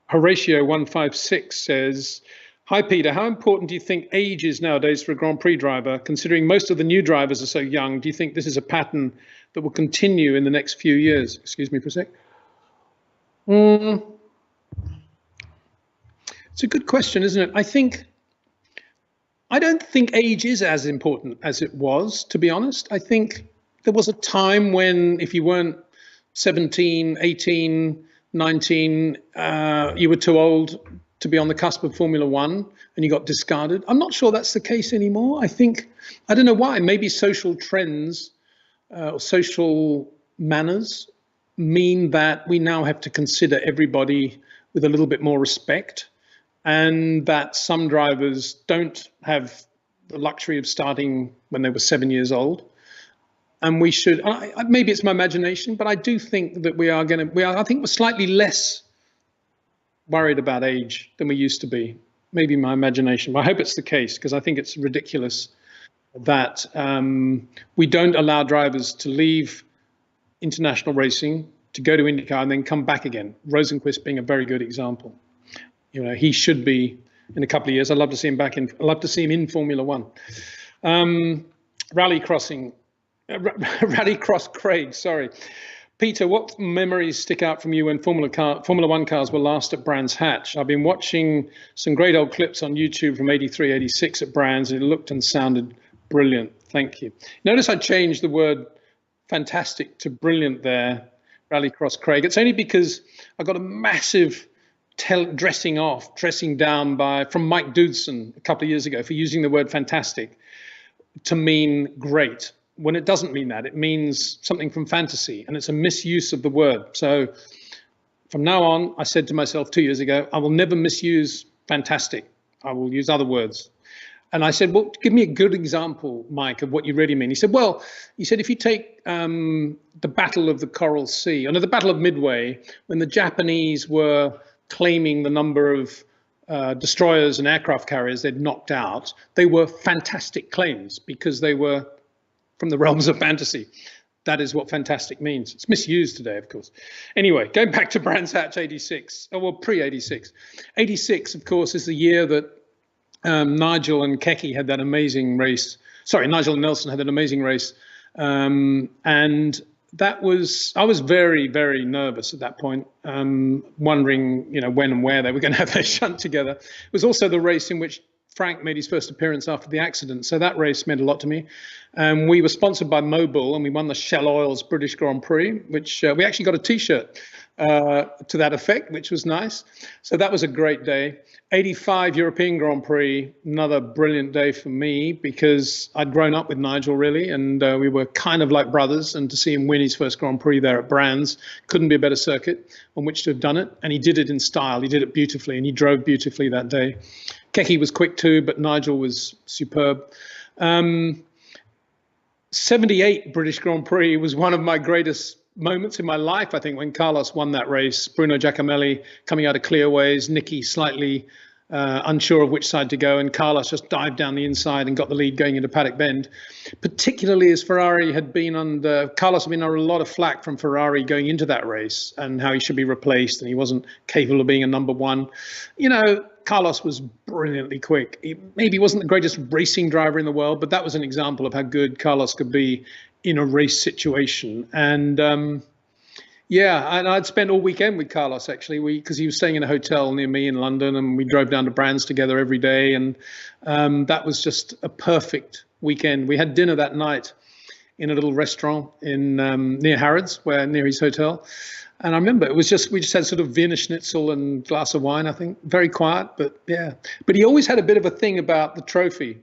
Horatio 156 says, "Hi Peter, how important do you think age is nowadays for a Grand Prix driver? Considering most of the new drivers are so young, do you think this is a pattern that will continue in the next few years?" Excuse me for a sec. It's a good question, isn't it? I don't think age is as important as it was, to be honest. I think there was a time when if you weren't 17, 18, 19, you were too old to be on the cusp of Formula One and you got discarded. I'm not sure that's the case anymore. I don't know why. Maybe social trends or social manners mean that we now have to consider everybody with a little bit more respect. And that some drivers don't have the luxury of starting when they were 7 years old. And we should, maybe it's my imagination, but I do think that I think we're slightly less worried about age than we used to be. Maybe my imagination, but I hope it's the case, because I think it's ridiculous that we don't allow drivers to leave international racing to go to IndyCar and then come back again. Rosenqvist being a very good example. You know, he should be in a couple of years. I'd love to see him back in. I'd love to see him in Formula One. Rallycross Craig. Sorry, Peter. What memories stick out from you when Formula One cars were last at Brands Hatch? I've been watching some great old clips on YouTube from '83, '86 at Brands. It looked and sounded brilliant. Thank you. Notice I changed the word fantastic to brilliant there, Rallycross Craig. It's only because I got a massive dressing down from Mike Doodson a couple of years ago for using the word fantastic to mean great, when it doesn't mean that. It means something from fantasy, and it's a misuse of the word. So from now on, I said to myself 2 years ago, I will never misuse fantastic. I will use other words. And I said, well, give me a good example, Mike, of what you really mean. He said, well, if you take the Battle of the Coral Sea, the Battle of Midway, when the Japanese were claiming the number of destroyers and aircraft carriers they'd knocked out, they were fantastic claims because they were from the realms of fantasy. That is what fantastic means. It's misused today, of course. Anyway, going back to Brands Hatch 86, pre-86. 86, of course, is the year that Nigel and Keke had that amazing race. Sorry, Nigel and Nelson had an amazing race. And I was very, very nervous at that point, wondering, when and where they were going to have their shunt together. It was also the race in which Frank made his first appearance after the accident. So that race meant a lot to me. We were sponsored by Mobil, and we won the Shell Oils British Grand Prix, which we actually got a T-shirt to that effect, which was nice. So that was a great day. 85 European Grand Prix, another brilliant day for me because I'd grown up with Nigel, really, and we were kind of like brothers. And to see him win his first Grand Prix there at Brands, couldn't be a better circuit on which to have done it. And he did it in style. He did it beautifully, and he drove beautifully that day. Keke was quick too, but Nigel was superb. 78 British Grand Prix was one of my greatest moments in my life, I think, when Carlos won that race. Bruno Giacomelli coming out of clearways, Nicky slightly unsure of which side to go, and Carlos just dived down the inside and got the lead going into Paddock Bend. Particularly as Ferrari had been Carlos had been under a lot of flack from Ferrari going into that race and how he should be replaced and he wasn't capable of being a number one. Carlos was brilliantly quick. He maybe wasn't the greatest racing driver in the world, but that was an example of how good Carlos could be in a race situation. And and I'd spent all weekend with Carlos, actually, because he was staying in a hotel near me in London, and we drove down to Brands together every day. And that was just a perfect weekend. We had dinner that night in a little restaurant in near Harrods, near his hotel. And I remember we just had sort of Wiener Schnitzel and a glass of wine, I think. Very quiet, but yeah. But he always had a bit of a thing about the trophy,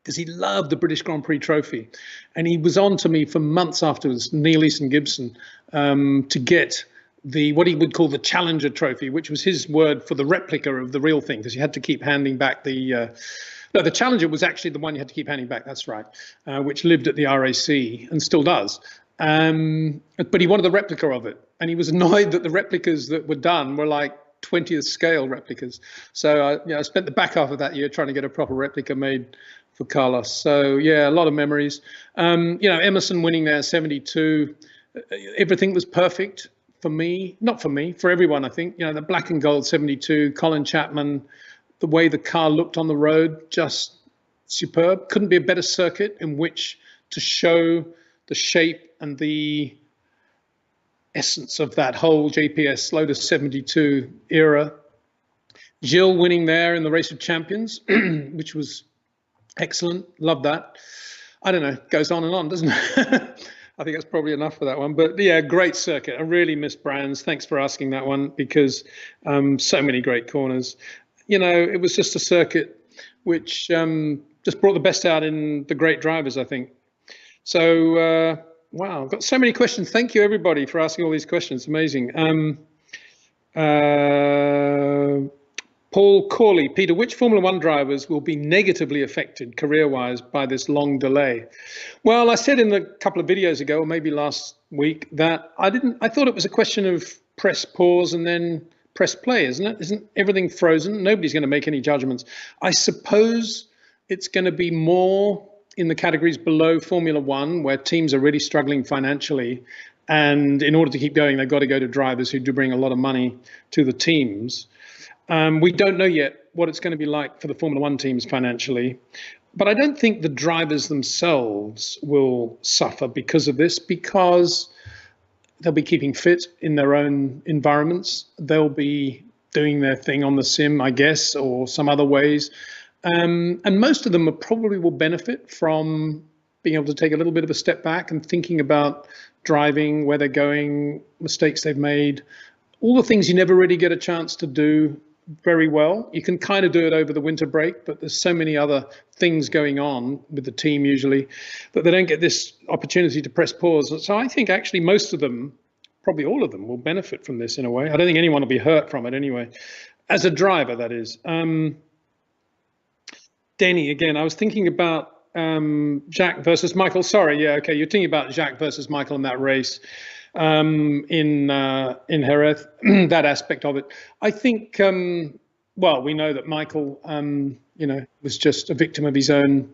because he loved the British Grand Prix trophy. And he was on to me for months afterwards, Neil Easton Gibson, to get what he would call the Challenger trophy, which was his word for the replica of the real thing, because you had to keep handing back the Challenger was actually the one you had to keep handing back, that's right, which lived at the RAC and still does. But he wanted the replica of it. And he was annoyed that the replicas that were done were like 20th scale replicas. So I spent the back half of that year trying to get a proper replica made for Carlos. So yeah, a lot of memories. Emerson winning there, 72. Everything was perfect for me, not for me, for everyone, I think. The black and gold 72, Colin Chapman, the way the car looked on the road, just superb. Couldn't be a better circuit in which to show the shape and the essence of that whole JPS Lotus 72 era. Gilles winning there in the Race of Champions, which was excellent. Love that. I don't know, goes on and on, doesn't it? I think that's probably enough for that one. But yeah, great circuit. I really miss Brands. Thanks for asking that one, because so many great corners. It was just a circuit which just brought the best out in the great drivers, I think. So, wow, I've got so many questions. Thank you, everybody, for asking all these questions. Amazing. Paul Corley, Peter, which Formula One drivers will be negatively affected career-wise by this long delay? Well, I said in a couple of videos ago, or maybe last week, that I thought it was a question of press pause and then press play, isn't it? Isn't everything frozen? Nobody's going to make any judgments. I suppose it's going to be more in the categories below Formula One, where teams are really struggling financially, And in order to keep going, they've got to go to drivers who do bring a lot of money to the teams. We don't know yet what it's going to be like for the Formula One teams financially. But I don't think the drivers themselves will suffer because of this, because they'll be keeping fit in their own environments. They'll be doing their thing on the sim, I guess, or some other ways. And most of them probably will benefit from being able to take a little bit of a step back and thinking about driving, where they're going, mistakes they've made, all the things you never really get a chance to do very well. You can kind of do it over the winter break, but there's so many other things going on with the team usually that they don't get this opportunity to press pause. So I think actually most of them, probably all of them, will benefit from this in a way. I don't think anyone will be hurt from it anyway. As a driver, that is. Denny, again, I was thinking about Jacques versus Michael. Sorry, yeah, okay. You're thinking about Jacques versus Michael in that race in Jerez, that aspect of it. I think, well, we know that Michael, was just a victim of his own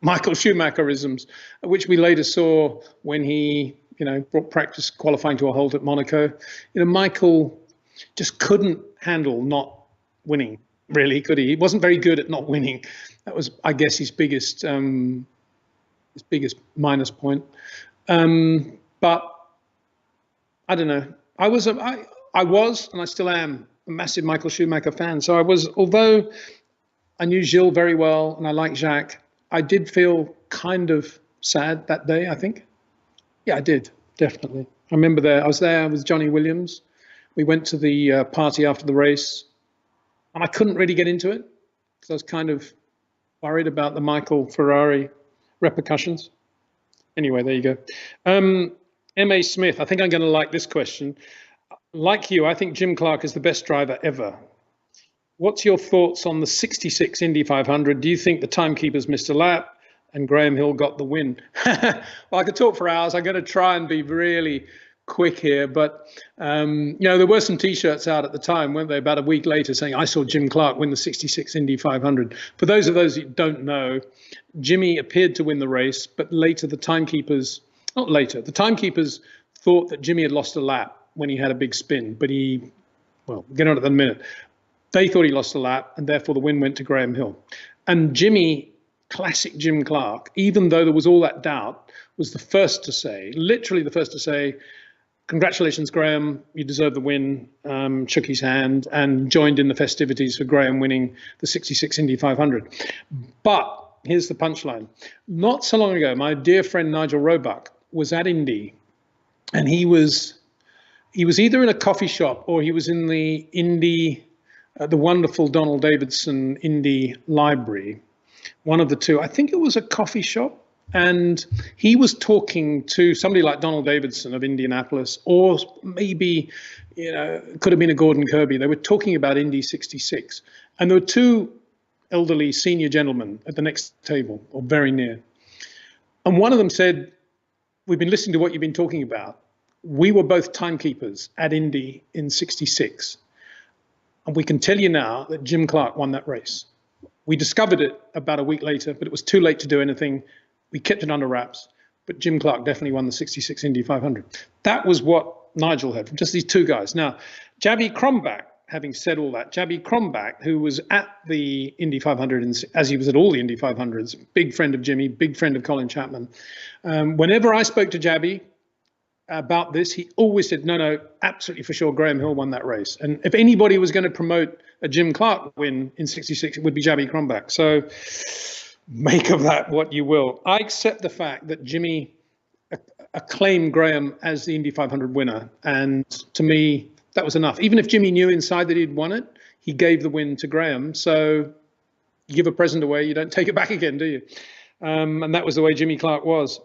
Michael Schumacherisms, which we later saw when he, brought practice qualifying to a halt at Monaco. Michael just couldn't handle not winning. Really, could he? He wasn't very good at not winning. That was, I guess, his biggest minus point. But I don't know. I was, and I still am, a massive Michael Schumacher fan. So I was, although I knew Gilles very well and I liked Jacques, I did feel kind of sad that day, I think. Yeah, I did, definitely. I remember I was there with Johnny Williams. We went to the party after the race. And I couldn't really get into it because I was kind of worried about the Michael Ferrari repercussions. Anyway, there you go. M.A. Smith, I think I'm going to like this question. Like you, I think Jim Clark is the best driver ever. What's your thoughts on the 66 Indy 500? Do you think the timekeepers missed a lap and Graham Hill got the win? Well, I could talk for hours. I'm going to try and be really quick here, but there were some T-shirts out at the time, weren't they, about a week later, saying I saw Jim Clark win the 66 Indy 500. For those of those who don't know, Jimmy appeared to win the race, but later the timekeepers thought that Jimmy had lost a lap when he had a big spin, but we'll get on it in a minute. They thought he lost a lap, and therefore the win went to Graham Hill. And Jimmy, classic Jim Clark, even though there was all that doubt, was the first to say, literally the first to say, congratulations, Graham, you deserve the win, shook his hand and joined in the festivities for Graham winning the 66 Indy 500. But here's the punchline. Not so long ago, my dear friend Nigel Roebuck was at Indy, and he was either in a coffee shop or he was in the Indy, the wonderful Donald Davidson Indy Library, one of the two. I think it was a coffee shop. And he was talking to somebody like Donald Davidson of Indianapolis, or maybe, could have been a Gordon Kirby. They were talking about Indy 66. And there were two elderly senior gentlemen at the next table, or very near. And one of them said, we've been listening to what you've been talking about. We were both timekeepers at Indy in 66. And we can tell you now that Jim Clark won that race. We discovered it about a week later, but it was too late to do anything. We kept it under wraps, but Jim Clark definitely won the 66 Indy 500. That was what Nigel had from just these two guys. Now, Javi Krombach, having said all that, Javi Krombach, who was at the Indy 500, as he was at all the Indy 500s, big friend of Jimmy, big friend of Colin Chapman. Whenever I spoke to Javi about this, he always said, no, absolutely for sure, Graham Hill won that race. And if anybody was going to promote a Jim Clark win in 66, it would be Javi Krombach. So make of that what you will. I accept the fact that Jimmy acclaimed Graham as the Indy 500 winner. And to me, that was enough. Even if Jimmy knew inside that he'd won it, he gave the win to Graham. So you give a present away, you don't take it back again, do you? And that was the way Jimmy Clark was.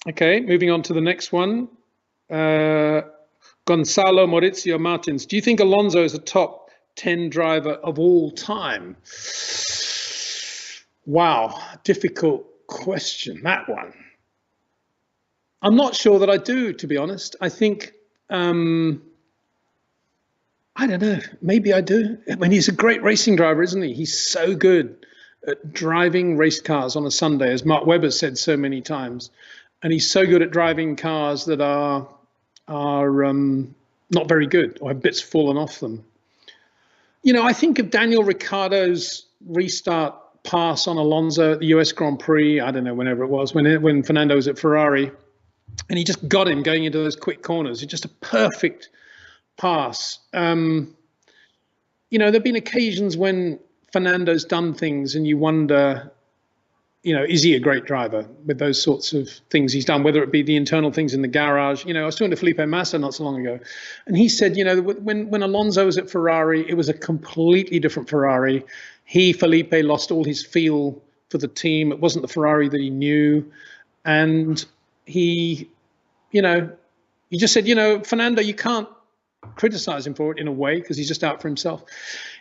Okay, moving on to the next one. Gonzalo Maurizio Martins. Do you think Alonso is a top 10 driver of all time? Wow, difficult question, that one. I'm not sure that I do, to be honest. I think, I don't know, maybe I do. I mean, he's a great racing driver, isn't he? He's so good. at driving race cars on a Sunday, as Mark Webber said so many times. And he's so good at driving cars that are not very good or have bits fallen off them. You know, I think of Daniel Ricciardo's restart pass on Alonso at the US Grand Prix, I don't know, whenever it was, when Fernando was at Ferrari, and he just got him going into those quick corners. It's just a perfect pass. You know, there've been occasions when Fernando's done things and you wonder, you know, is he a great driver with those sorts of things he's done, whether it be the internal things in the garage. You know, I was talking to Felipe Massa not so long ago, and he said, you know, when Alonso was at Ferrari, it was a completely different Ferrari. Felipe, lost all his feel for the team. It wasn't the Ferrari that he knew. And he just said, you know, Fernando, you can't criticize him for it in a way because he's just out for himself.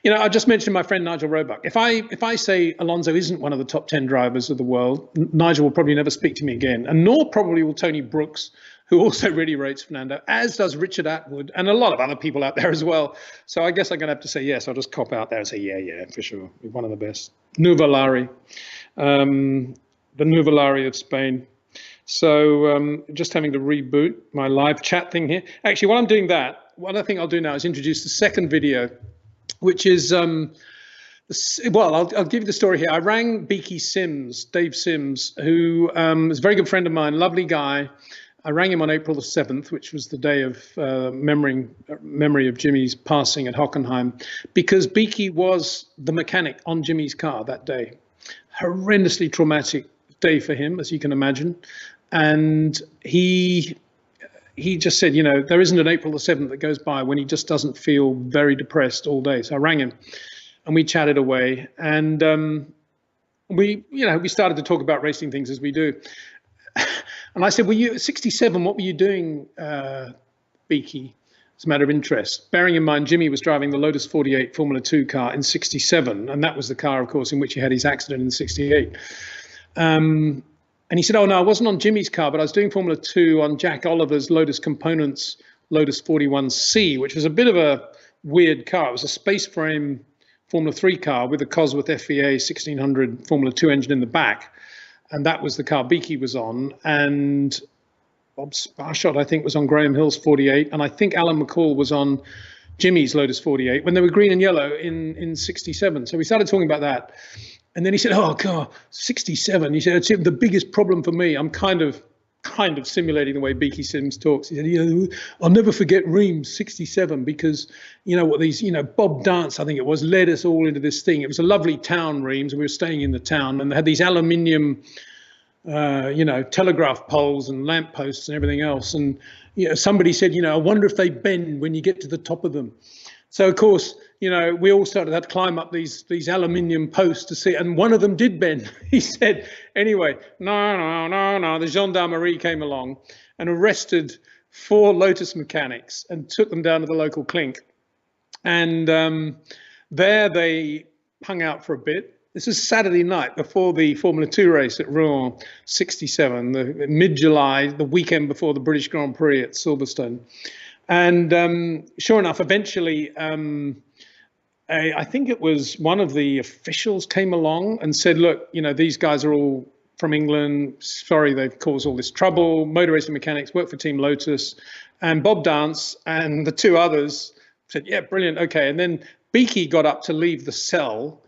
You know, I just mentioned my friend Nigel Roebuck. If I say Alonso isn't one of the top 10 drivers of the world, Nigel will probably never speak to me again, and nor probably will Tony Brooks, who also really rates Fernando, as does Richard Atwood and a lot of other people out there as well. So I guess I'm going to have to say yes. I'll just cop out there and say, yeah, for sure. He's one of the best. Nuvolari, the Nuvolari of Spain. So just having to reboot my live chat thing here. Actually, while I'm doing that, one other thing I'll do now is introduce the second video, which is, well, I'll give you the story here. I rang Beaky Sims, Dave Sims, who is a very good friend of mine, lovely guy. I rang him on April the 7th, which was the day of memory of Jimmy's passing at Hockenheim, because Beaky was the mechanic on Jimmy's car that day. Horrendously traumatic day for him, as you can imagine. And he just said, you know, there isn't an April the 7th that goes by when he just doesn't feel very depressed all day. So I rang him and we chatted away, and we started to talk about racing things as we do. And I said, well, you at 67, what were you doing, Beaky, as a matter of interest? Bearing in mind, Jimmy was driving the Lotus 48 Formula 2 car in 67. And that was the car, of course, in which he had his accident in 68. And he said, oh, no, I wasn't on Jimmy's car, but I was doing Formula 2 on Jack Oliver's Lotus Components Lotus 41C, which was a bit of a weird car. It was a space frame Formula 3 car with a Cosworth FVA 1600 Formula 2 engine in the back. And that was the car Beaky was on. And Bob Sparshott, I think, was on Graham Hill's 48. And I think Alan McCall was on Jimmy's Lotus 48 when they were green and yellow in 67. So we started talking about that. And then he said, oh, God, 67. He said, it's the biggest problem for me. I'm kind of simulating the way Beaky Sims talks. He said, you know, I'll never forget Reims 67 because, you know, what these, you know, Bob Dance, I think it was, led us all into this thing. It was a lovely town, Reims, and we were staying in the town, and they had these aluminium, you know, telegraph poles and lamp posts and everything else. And, you know, somebody said, you know, I wonder if they bend when you get to the top of them. So, of course, you know, we all started to have to climb up these aluminium posts to see, and one of them did bend. He said, anyway, no, the gendarmerie came along and arrested 4 Lotus mechanics and took them down to the local clink. And there they hung out for a bit. This is Saturday night before the Formula 2 race at Rouen 67, the mid-July, the weekend before the British Grand Prix at Silverstone. And sure enough, eventually, I think it was one of the officials came along and said, look, you know, these guys are all from England. Sorry, they've caused all this trouble. Motor racing mechanics work for Team Lotus. And Bob Dance and the 2 others said, yeah, brilliant. Okay. And then Beaky got up to leave the cell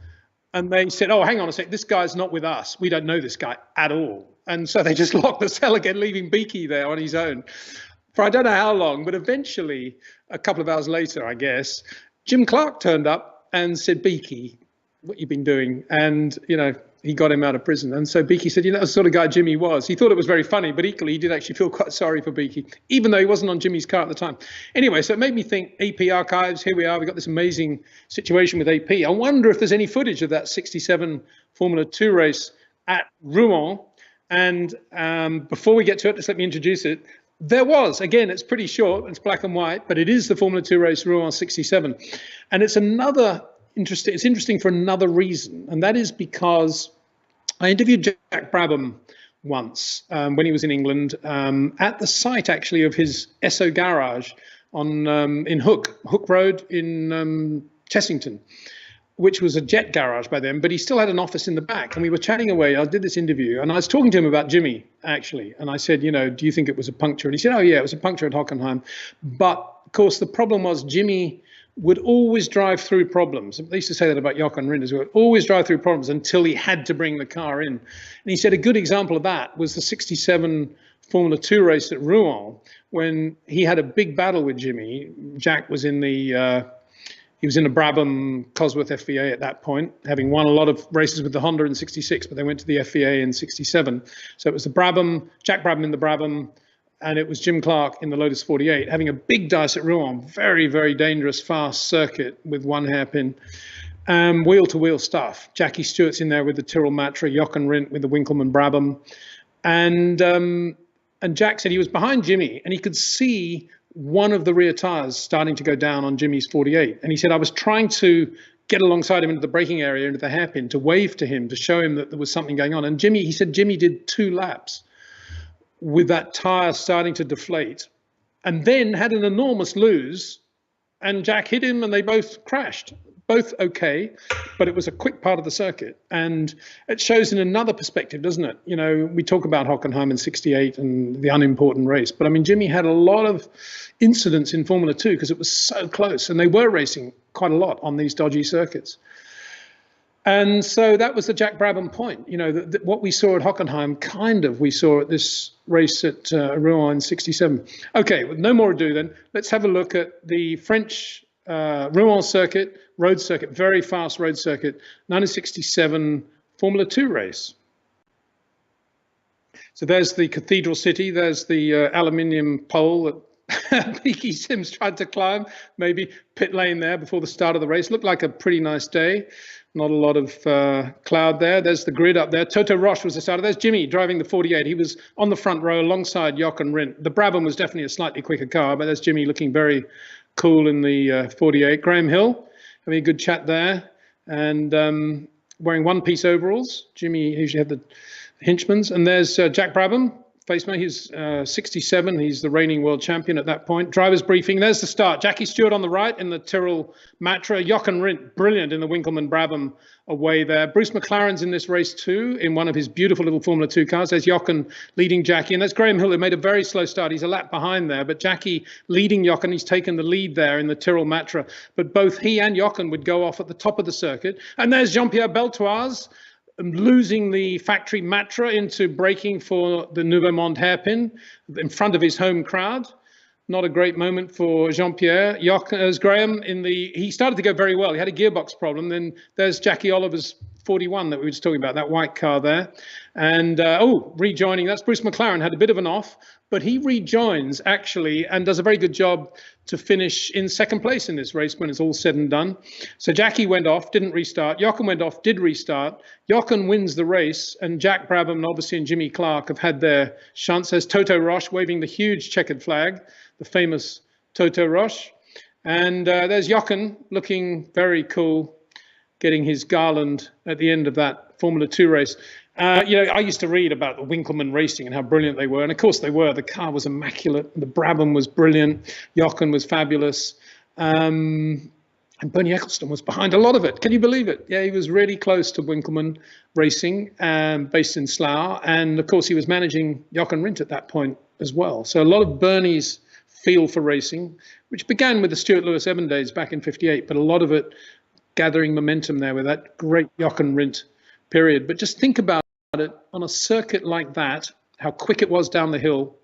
and they said, oh, hang on a sec. This guy's not with us. We don't know this guy at all. And so they just locked the cell again, leaving Beaky there on his own for I don't know how long. But eventually, a couple of hours later, I guess, Jim Clark turned up and said, Beaky, what you been doing? And, you know, he got him out of prison. And so Beaky said, you know, that's the sort of guy Jimmy was. He thought it was very funny, but equally he did actually feel quite sorry for Beaky, even though he wasn't on Jimmy's car at the time. Anyway, so it made me think, AP archives, here we are. We've got this amazing situation with AP. I wonder if there's any footage of that 67 Formula 2 race at Rouen. And before we get to it, just let me introduce it. There was, again, it's pretty short, it's black and white, but it is the Formula 2 race Rouen 67. And it's interesting for another reason. And that is because I interviewed Jack Brabham once when he was in England at the site, actually, of his Esso garage in Hook Road in Chessington, which was a jet garage by then, but he still had an office in the back. And we were chatting away. I did this interview, and I was talking to him about Jimmy, actually. And I said, you know, do you think it was a puncture? And he said, oh, yeah, it was a puncture at Hockenheim. But, of course, the problem was Jimmy would always drive through problems. They used to say that about Jochen Rindt as well. Always drive through problems until he had to bring the car in. And he said a good example of that was the 67 Formula 2 race at Rouen, when he had a big battle with Jimmy. Jack was in the... He was in a Brabham Cosworth FVA at that point, having won a lot of races with the Honda in 66, but they went to the FVA in 67. So it was the Brabham, Jack Brabham in the Brabham, and it was Jim Clark in the Lotus 48, having a big dice at Rouen. Very, very dangerous, fast circuit with one hairpin. Wheel-to-wheel stuff. Jackie Stewart's in there with the Tyrrell Matra, Jochen Rindt with the Winkelmann Brabham. And Jack said he was behind Jimmy, and he could see one of the rear tires starting to go down on Jimmy's 48. And he said, I was trying to get alongside him into the braking area, into the hairpin, to wave to him, to show him that there was something going on. And Jimmy, he said, Jimmy did 2 laps with that tire starting to deflate, and then had an enormous lose, and Jack hit him, and they both crashed. Both okay, but it was a quick part of the circuit. And it shows in another perspective, doesn't it? You know, we talk about Hockenheim in 68 and the unimportant race, but I mean, Jimmy had a lot of incidents in Formula 2 because it was so close, and they were racing quite a lot on these dodgy circuits. And so that was the Jack Brabham point. You know, what we saw at Hockenheim, kind of we saw at this race at Rouen in 67. Okay, with no more ado then, let's have a look at the French Rouen circuit, road circuit, very fast road circuit, 1967 Formula 2 race. So there's the Cathedral City, there's the aluminium pole that Peaky Sims tried to climb, maybe pit lane there before the start of the race. Looked like a pretty nice day. Not a lot of cloud there. There's the grid up there. Toto Wolff was the starter. There's Jimmy driving the 48. He was on the front row alongside Jochen Rindt. The Brabham was definitely a slightly quicker car, but there's Jimmy looking very cool in the 48. Graham Hill having a good chat there, and wearing one-piece overalls. Jimmy usually had the Hinchmans. And there's Jack Brabham, facemate. He's 67. He's the reigning world champion at that point. Driver's briefing. There's the start. Jackie Stewart on the right in the Tyrrell Matra. Jochen Rindt, brilliant in the Winkelmann Brabham away there. Bruce McLaren's in this race too, in one of his beautiful little Formula 2 cars. There's Jochen leading Jackie, and that's Graham Hill, who made a very slow start. He's a lap behind there, but Jackie leading Jochen. He's taken the lead there in the Tyrrell Matra, but both he and Jochen would go off at the top of the circuit. And there's Jean-Pierre Beltoise losing the factory Matra into braking for the Nouveau Monde hairpin in front of his home crowd. Not a great moment for Jean-Pierre. As Graham he started to go very well. He had a gearbox problem. Then there's Jackie Oliver's 41 that we were just talking about, that white car there. And, rejoining, that's Bruce McLaren, had a bit of an off, but he rejoins actually and does a very good job to finish in second place in this race when it's all said and done. So Jackie went off, didn't restart. Jochen went off, did restart. Jochen wins the race, and Jack Brabham, obviously, and Jimmy Clark have had their chance. There's Toto Wolff waving the huge checkered flag, the famous Toto Wolff. And there's Jochen looking very cool, getting his garland at the end of that Formula 2 race. I used to read about the Winkelmann racing and how brilliant they were. And of course they were. The car was immaculate. The Brabham was brilliant. Jochen was fabulous. And Bernie Ecclestone was behind a lot of it. Can you believe it? Yeah, he was really close to Winkelmann racing, based in Slough. And of course he was managing Jochen Rindt at that point as well. So a lot of Bernie's feel for racing, which began with the Stuart Lewis-Evans days back in 58, but a lot of it gathering momentum there with that great Jochen Rindt period. But just think about it on a circuit like that, how quick it was down the hill,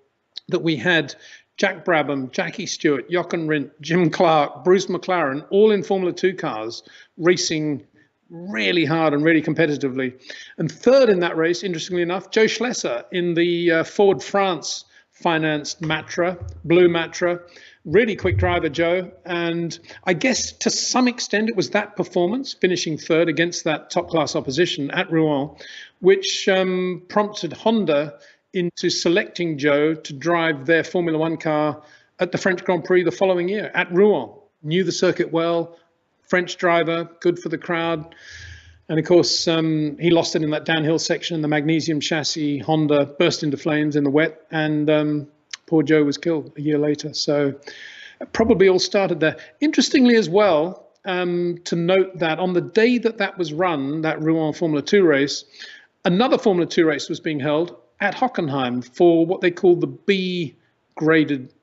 that we had Jack Brabham, Jackie Stewart, Jochen Rindt, Jim Clark, Bruce McLaren, all in Formula 2 cars, racing really hard and really competitively. And third in that race, interestingly enough, Joe Schlesser in the Ford France financed Matra, blue Matra. Really quick driver, Joe. And I guess to some extent it was that performance, finishing third against that top-class opposition at Rouen, which prompted Honda into selecting Joe to drive their Formula One car at the French Grand Prix the following year at Rouen. Knew the circuit well, French driver, good for the crowd. And of course, he lost it in that downhill section. The magnesium chassis Honda burst into flames in the wet, and poor Joe was killed a year later. So it probably all started there. Interestingly as well, to note that on the day that was run, that Rouen Formula 2 race, another Formula 2 race was being held at Hockenheim for what they call the B-graded,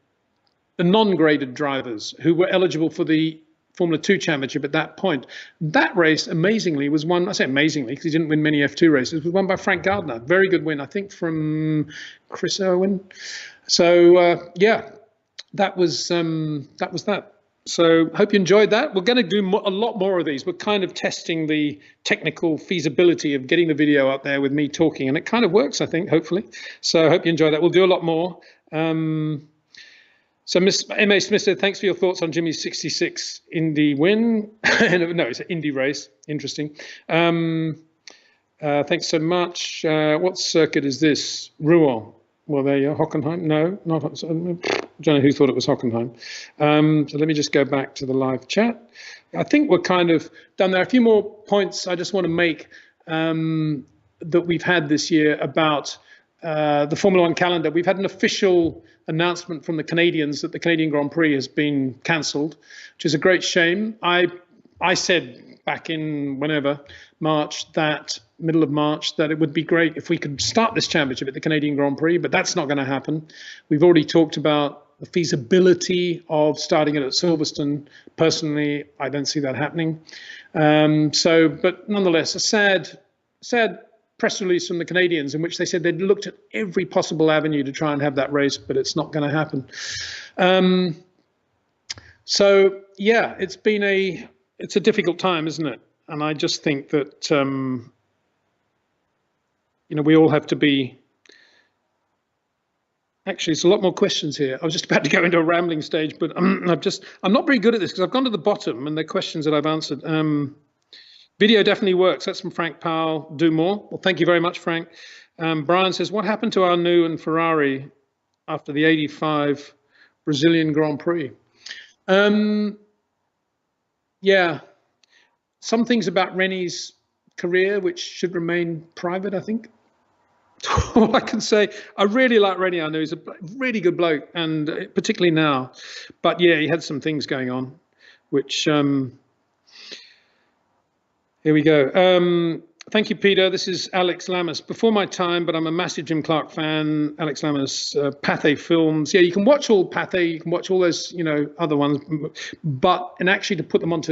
the non-graded drivers who were eligible for the Formula 2 championship at that point. That race, amazingly, was won, I say amazingly, because he didn't win many F2 races, was won by Frank Gardner. Very good win, I think, from Chris Irwin. So, yeah, that was that. So hope you enjoyed that. We're going to do a lot more of these. We're kind of testing the technical feasibility of getting the video out there with me talking, and it kind of works, I think, hopefully. So I hope you enjoy that. We'll do a lot more. So Miss M.A. Smith said, thanks for your thoughts on Jimmy's 66 Indy win. No, it's an Indy race. Interesting. Thanks so much. What circuit is this? Rouen. Well, there you are. Hockenheim? No, not. I don't know who thought it was Hockenheim. So let me just go back to the live chat. I think we're kind of done there. A few more points I just want to make that we've had this year about the Formula One calendar. We've had an official announcement from the Canadians that the Canadian Grand Prix has been cancelled, which is a great shame. I said back in whenever, March, that middle of March, that it would be great if we could start this championship at the Canadian Grand Prix, but that's not going to happen. We've already talked about the feasibility of starting it at Silverstone. Personally, I don't see that happening. But nonetheless, a sad press release from the Canadians in which they said they'd looked at every possible avenue to try and have that race, but it's not going to happen. So yeah, it's a difficult time, isn't it? And I just think that we all have to be. Actually, it's a lot more questions here. I was just about to go into a rambling stage, but I'm not very good at this because I've gone to the bottom and the questions that I've answered. Video definitely works. That's from Frank Powell. Do more. Well, thank you very much, Frank. Brian says, what happened to our new and Ferrari after the '85 Brazilian Grand Prix? Yeah, some things about Rennie's career which should remain private, I think. All I can say, I really like Rennie. I know he's a really good bloke, and particularly now. But yeah, he had some things going on, which here we go. Thank you, Peter. This is Alex Lamas. Before my time, but I'm a massive Jim Clark fan. Alex Lamas, Pathé Films. Yeah, you can watch all Pathé. You can watch all those, other ones. And actually, to put them out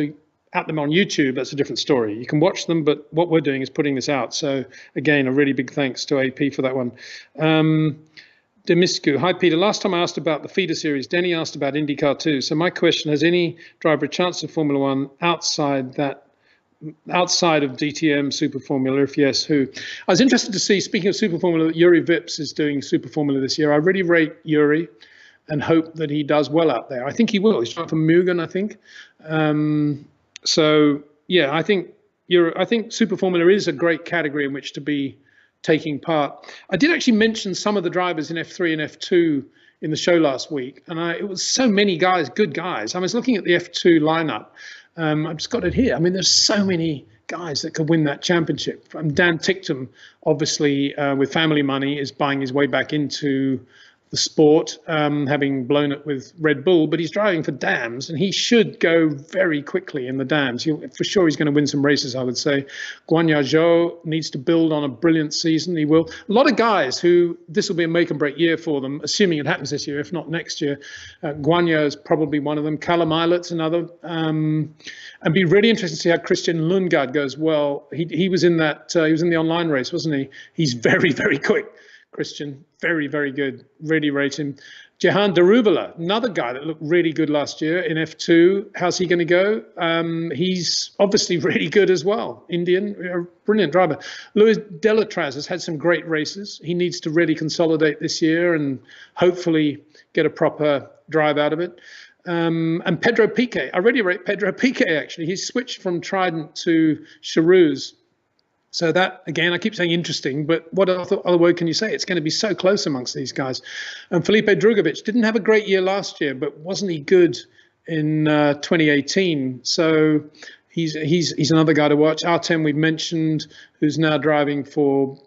them on YouTube, that's a different story. You can watch them, but what we're doing is putting this out. So again, a really big thanks to AP for that one. Demiscu. Hi, Peter. Last time I asked about the feeder series, Denny asked about IndyCar too. So my question, has any driver a chance of Formula One outside of DTM Super Formula? If yes, who? I was interested to see, speaking of Super Formula, that Yuri Vips is doing Super Formula this year. I really rate Yuri and hope that he does well out there. I think he will. He's trying for Mugen, I think. So yeah, I think Super Formula is a great category in which to be taking part. I did actually mention some of the drivers in F3 and F2 in the show last week, and it was so many guys, good guys. I was looking at the F2 lineup. I've just got it here. I mean, there's so many guys that could win that championship. Dan Ticktum, obviously, with family money, is buying his way back into the sport, having blown it with Red Bull, but he's driving for dams, and he should go very quickly in the dams. For sure, he's going to win some races, I would say. Guanyu Zhou needs to build on a brilliant season. He will. A lot of guys who this will be a make and break year for them, assuming it happens this year, if not next year. Guanyu is probably one of them. Callum Eilert's another. And be really interesting to see how Christian Lundgaard goes. Well, he was in that. He was in the online race, wasn't he? He's very, very quick. Christian, very, very good. Really rate him. Jehan Darubala, another guy that looked really good last year in F2. How's he going to go? He's obviously really good as well. Indian, brilliant driver. Luis Delatraz has had some great races. He needs to really consolidate this year and hopefully get a proper drive out of it. And Pedro Piquet, I really rate Pedro Piquet, actually. He's switched from Trident to Charouz. So that, again, I keep saying interesting, but what other word can you say? It's going to be so close amongst these guys. And Felipe Drugovich didn't have a great year last year, but wasn't he good in 2018? So he's another guy to watch. Artem, we've mentioned, who's now driving for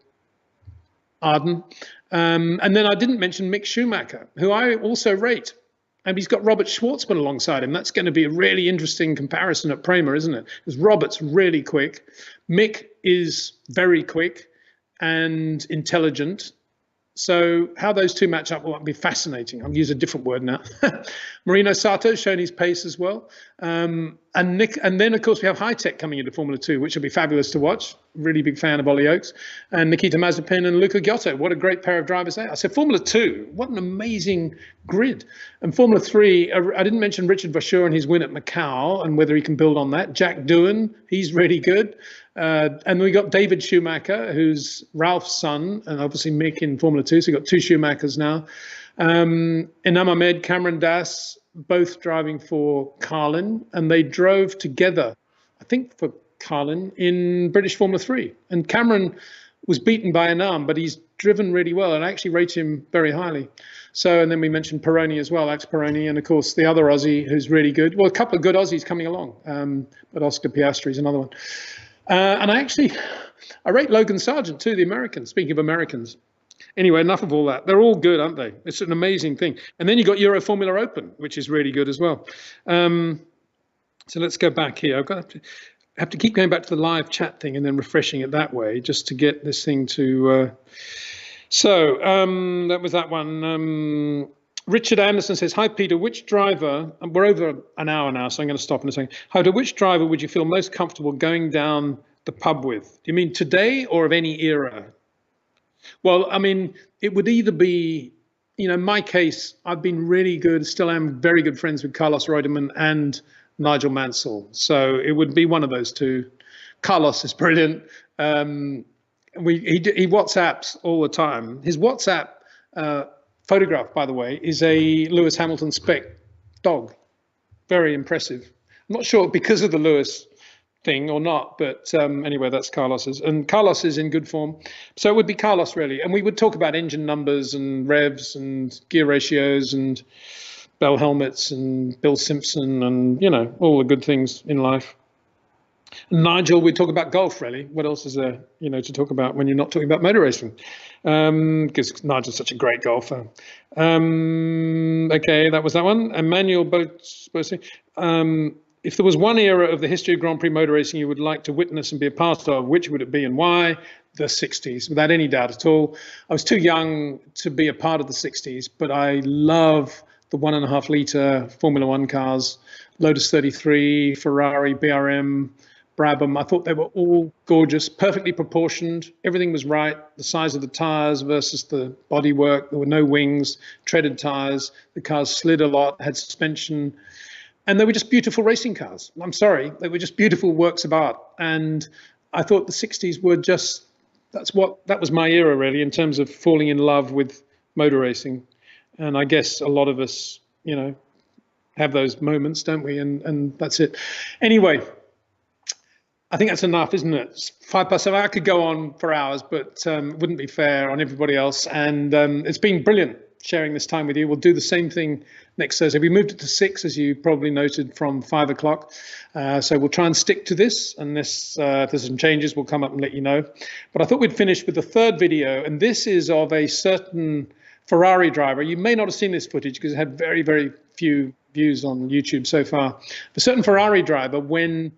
Arden. And then I didn't mention Mick Schumacher, who I also rate. And he's got Robert Schwartzman alongside him. That's going to be a really interesting comparison at Prema, isn't it? Because Robert's really quick. Mick is very quick and intelligent. So how those two match up will be fascinating. I'll use a different word now. Marino Sato's shown his pace as well. And then, of course, we have High Tech coming into Formula 2, which will be fabulous to watch. Really big fan of Ollie Oakes. And Nikita Mazepin and Luca Giotto. What a great pair of drivers they are. So Formula 2, what an amazing grid. And Formula 3, I didn't mention Richard Vasseur and his win at Macau and whether he can build on that. Jack Doohan, he's really good. And we got David Schumacher, who's Ralph's son, and obviously Mick in Formula 2. So we've got two Schumachers now. Inam Ahmed, Cameron Das, both driving for Carlin, and they drove together, I think, for Carlin in British Formula 3. And Cameron was beaten by Inam, but he's driven really well, and I actually rate him very highly. So, and then we mentioned Peroni as well, Alex Peroni, and of course the other Aussie who's really good. Well, a couple of good Aussies coming along, but Oscar Piastri is another one. And I rate Logan Sargent too, the American. Speaking of Americans. Anyway, enough of all that. They're all good, aren't they? It's an amazing thing. And then you've got Euro Formula Open, which is really good as well. So let's go back here. I have to keep going back to the live chat thing and then refreshing it that way just to get this thing to... that was that one. Richard Anderson says, hi, Peter, which driver, and we're over an hour now, so I'm going to stop in a second. How to which driver would you feel most comfortable going down the pub with? Do you mean today or of any era? Well, I mean, it would either be, in my case, I've been really good, still am very good friends with Carlos Reutemann and Nigel Mansell. So it would be one of those two. Carlos is brilliant. He WhatsApps all the time. His WhatsApp photograph, by the way, is a Lewis Hamilton spec dog. Very impressive. I'm not sure because of the Lewis thing or not, but anyway, that's Carlos's. And Carlos is in good form. So it would be Carlos, really. And we would talk about engine numbers and revs and gear ratios and bell helmets and Bill Simpson and, all the good things in life. And Nigel, we talk about golf, really. What else is there, to talk about when you're not talking about motor racing? Because Nigel's such a great golfer. Okay, that was that one. Emmanuel Bosi. If there was one era of the history of Grand Prix motor racing you would like to witness and be a part of, which would it be and why? The 60s, without any doubt at all. I was too young to be a part of the 60s, but I love the 1.5 litre Formula One cars, Lotus 33, Ferrari, BRM, Brabham. I thought they were all gorgeous, perfectly proportioned. Everything was right. The size of the tires versus the bodywork. There were no wings, treaded tires. The cars slid a lot, had suspension. And they were just beautiful racing cars. I'm sorry, they were just beautiful works of art. And I thought the 60s were just, that was my era, really, in terms of falling in love with motor racing. And I guess a lot of us, have those moments, don't we? And that's it. Anyway, I think that's enough, isn't it? It's 7:05. I could go on for hours, but it wouldn't be fair on everybody else. And it's been brilliant sharing this time with you. We'll do the same thing next Thursday. We moved it to 6, as you probably noted, from 5 o'clock. So we'll try and stick to this. Unless if there's some changes, we'll come up and let you know. But I thought we'd finish with the third video. And this is of a certain Ferrari driver. You may not have seen this footage because it had very, very few views on YouTube so far. A certain Ferrari driver, when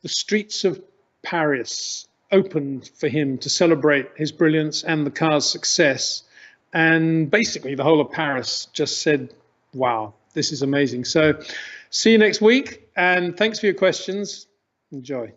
the streets of Paris opened for him to celebrate his brilliance and the car's success. And basically the whole of Paris just said, wow, this is amazing. So see you next week. And thanks for your questions. Enjoy.